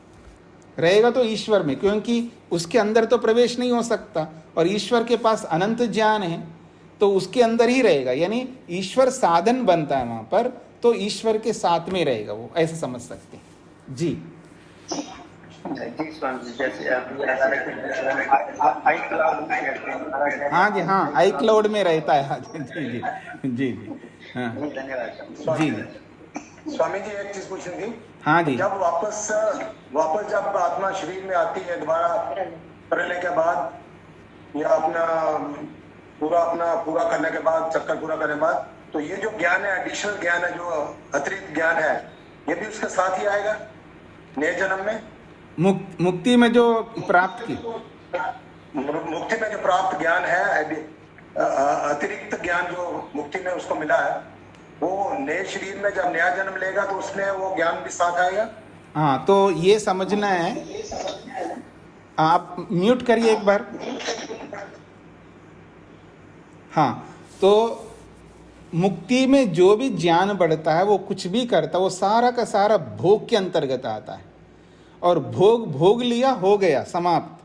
A: रहेगा तो ईश्वर में, क्योंकि उसके अंदर तो प्रवेश नहीं हो सकता और ईश्वर के पास अनंत ज्ञान है, तो उसके अंदर ही रहेगा। यानी ईश्वर साधन बनता है वहाँ पर, तो ईश्वर के साथ में रहेगा वो, ऐसे समझ सकते हैं जी।
D: जी स्वामी जी, जैसे आई क्लाउड में कहते हैं।
A: हाँ जी, हाँ, आई क्लाउड में रहता है। हाँ जी जी जी जी जी, हाँ
D: धन्यवाद
A: जी जी।
E: स्वामी जी एक चीज पूछनी थी।
A: हाँ जी।
E: जब वापस जब आत्मा शरीर में आती है दोबारा प्रलय के बाद या पूरा करने के बाद, चक्कर पूरा करने के बाद, तो ये जो ज्ञान है, एडिशनल ज्ञान है, जो अतिरिक्त ज्ञान है, ये भी उसके साथ ही आएगा नए जन्म में?
A: मुक्ति में जो प्राप्त की,
E: मुक्ति में जो प्राप्त ज्ञान है, अतिरिक्त ज्ञान जो मुक्ति में उसको मिला है, वो नए शरीर में जब नया जन्म लेगा तो उसमें वो ज्ञान भी साथ आएगा?
A: हाँ, तो ये समझना है। आप म्यूट करिए एक बार। हाँ, तो मुक्ति में जो भी ज्ञान बढ़ता है, वो कुछ भी करता है, वो सारा का सारा भोग के अंतर्गत आता है। और भोग लिया, हो गया, समाप्त।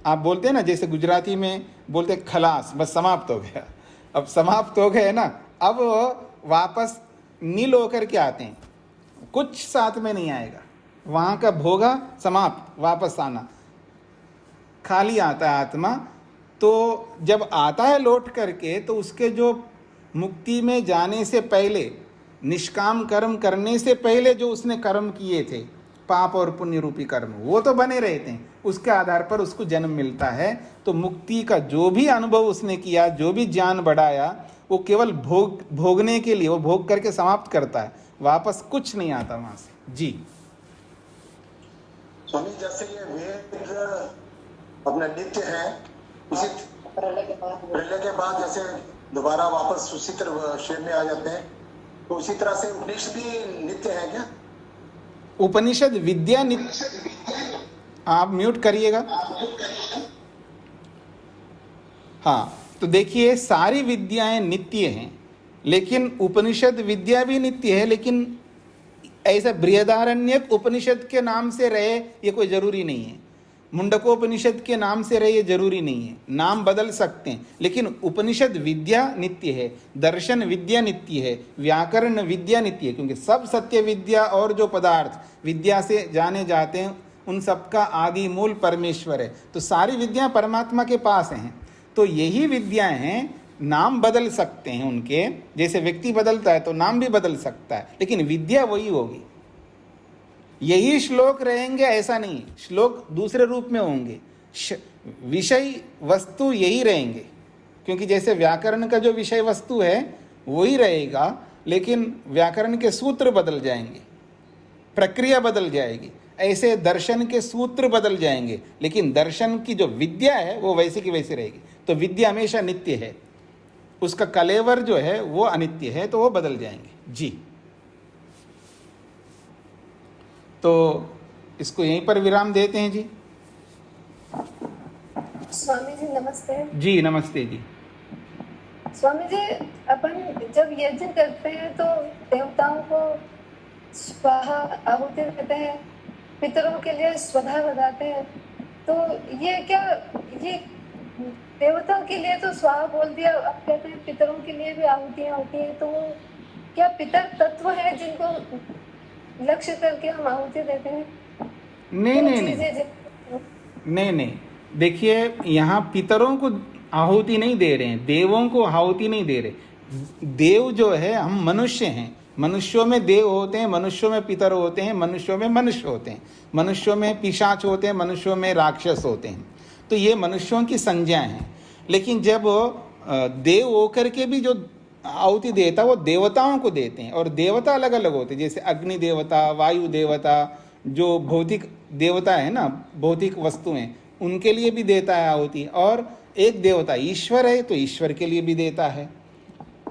A: आप बोलते हैं ना, जैसे गुजराती में बोलते खलास, बस समाप्त हो गया। अब समाप्त हो गए ना, अब वापस नील होकर के आते हैं, कुछ साथ में नहीं आएगा। वहाँ का भोगा समाप्त, वापस आना, खाली आता है आत्मा। तो जब आता है लौट करके, तो उसके जो मुक्ति में जाने से पहले, निष्काम कर्म करने से पहले जो उसने कर्म किए थे, पाप और पुण्य रूपी कर्म, वो तो बने रहते हैं। उसके आधार पर उसको जन्म मिलता है। तो मुक्ति का जो भी अनुभव उसने किया, जो भी ज्ञान बढ़ाया, वो केवल भोगने के लिए, वो भोग करके समाप्त करता है, वापस कुछ नहीं आता वहां से जी।
E: स्वामी, जैसे ये वेद अपना नित्य है, उसी प्रलय के बाद जैसे दोबारा वापस उसी तरह शेप में आ जाते हैं, तो उसी तरह से उपनिषद भी नित्य है क्या?
A: उपनिषद विद्या नित्य। आप म्यूट करिएगा। हाँ, तो देखिए, सारी विद्याएं नित्य हैं, लेकिन उपनिषद विद्या भी नित्य है। लेकिन ऐसा बृहदारण्यक उपनिषद के नाम से रहे ये कोई जरूरी नहीं है, मुंडकोपनिषद के नाम से रहे ये जरूरी नहीं है। नाम बदल सकते हैं, लेकिन उपनिषद विद्या नित्य है, दर्शन विद्या नित्य है, व्याकरण विद्या नित्य है। क्योंकि सब सत्य विद्या और जो पदार्थ विद्या से जाने जाते हैं, उन सबका आदि मूल परमेश्वर है। तो सारी विद्या परमात्मा के पास हैं। तो यही विद्याएं हैं, नाम बदल सकते हैं उनके, जैसे व्यक्ति बदलता है तो नाम भी बदल सकता है, लेकिन विद्या वही होगी। यही श्लोक रहेंगे ऐसा नहीं, श्लोक दूसरे रूप में होंगे, विषय वस्तु यही रहेंगे। क्योंकि जैसे व्याकरण का जो विषय वस्तु है वही रहेगा, लेकिन व्याकरण के सूत्र बदल जाएंगे, प्रक्रिया बदल जाएगी। ऐसे दर्शन के सूत्र बदल जाएंगे, लेकिन दर्शन की जो विद्या है वो वैसे की वैसे रहेगी। तो विद्या हमेशा नित्य है, उसका कलेवर जो है वो अनित्य है, तो वो बदल जाएंगे जी। तो इसको यहीं पर विराम देते हैं जी।
F: स्वामी जी नमस्ते।
A: जी नमस्ते जी।
F: स्वामी जी, अपन जब यज्ञ करते हैं तो देवताओं को स्वाहा आहुति देते हैं, पितरों के लिए स्वधा बताते हैं। तो ये क्या, ये देवताओं के लिए तो स्वाहा बोल दिया, अब कहते हैं पितरों के लिए भी आहुतियां होती हैं। तो क्या पितर तत्व है जिनको लक्ष्य करके हम आहुति देते हैं?
A: नहीं, देखिए, यहाँ पितरों को आहुति नहीं दे रहे हैं, देवों को आहुति नहीं दे रहे। देव जो है, हम मनुष्य हैं, मनुष्यों में देव होते हैं, मनुष्यों में पितर होते हैं, मनुष्यों में मनुष्य होते हैं, मनुष्यों में पिशाच होते हैं, मनुष्यों में राक्षस होते हैं। तो ये मनुष्यों की संज्ञाएं हैं। लेकिन जब देव होकर के भी जो आहुति देता वो देवताओं को देते हैं, और देवता अलग अलग होते हैं, जैसे अग्नि देवता, वायु देवता, जो भौतिक देवता है ना, भौतिक वस्तुएं, उनके लिए भी देता है आहुति। और एक देवता ईश्वर है तो ईश्वर के लिए भी देता है।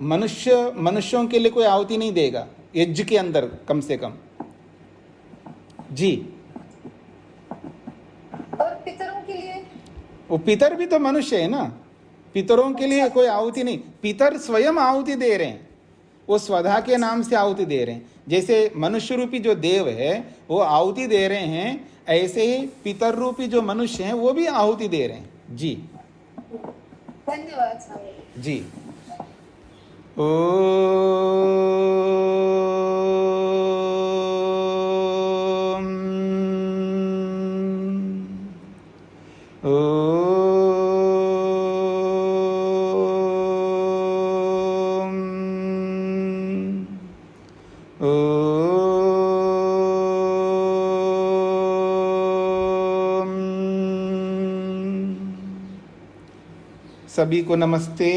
A: मनुष्यों के लिए कोई आहुति नहीं देगा यज्ञ के अंदर, कम से कम। जी।
F: और पितरों के लिए?
A: वो पितर भी तो मनुष्य है ना, पितरों के लिए कोई आहुति नहीं। पितर स्वयं आहुति दे रहे हैं, वो स्वधा के नाम से आहुति दे रहे हैं। जैसे मनुष्य रूपी जो देव है वो आहुति दे रहे हैं, ऐसे ही पितर रूपी जो मनुष्य हैं वो भी आहुति दे रहे हैं। जी,
F: धन्यवाद स्वामी
A: जी। सभी को नमस्ते।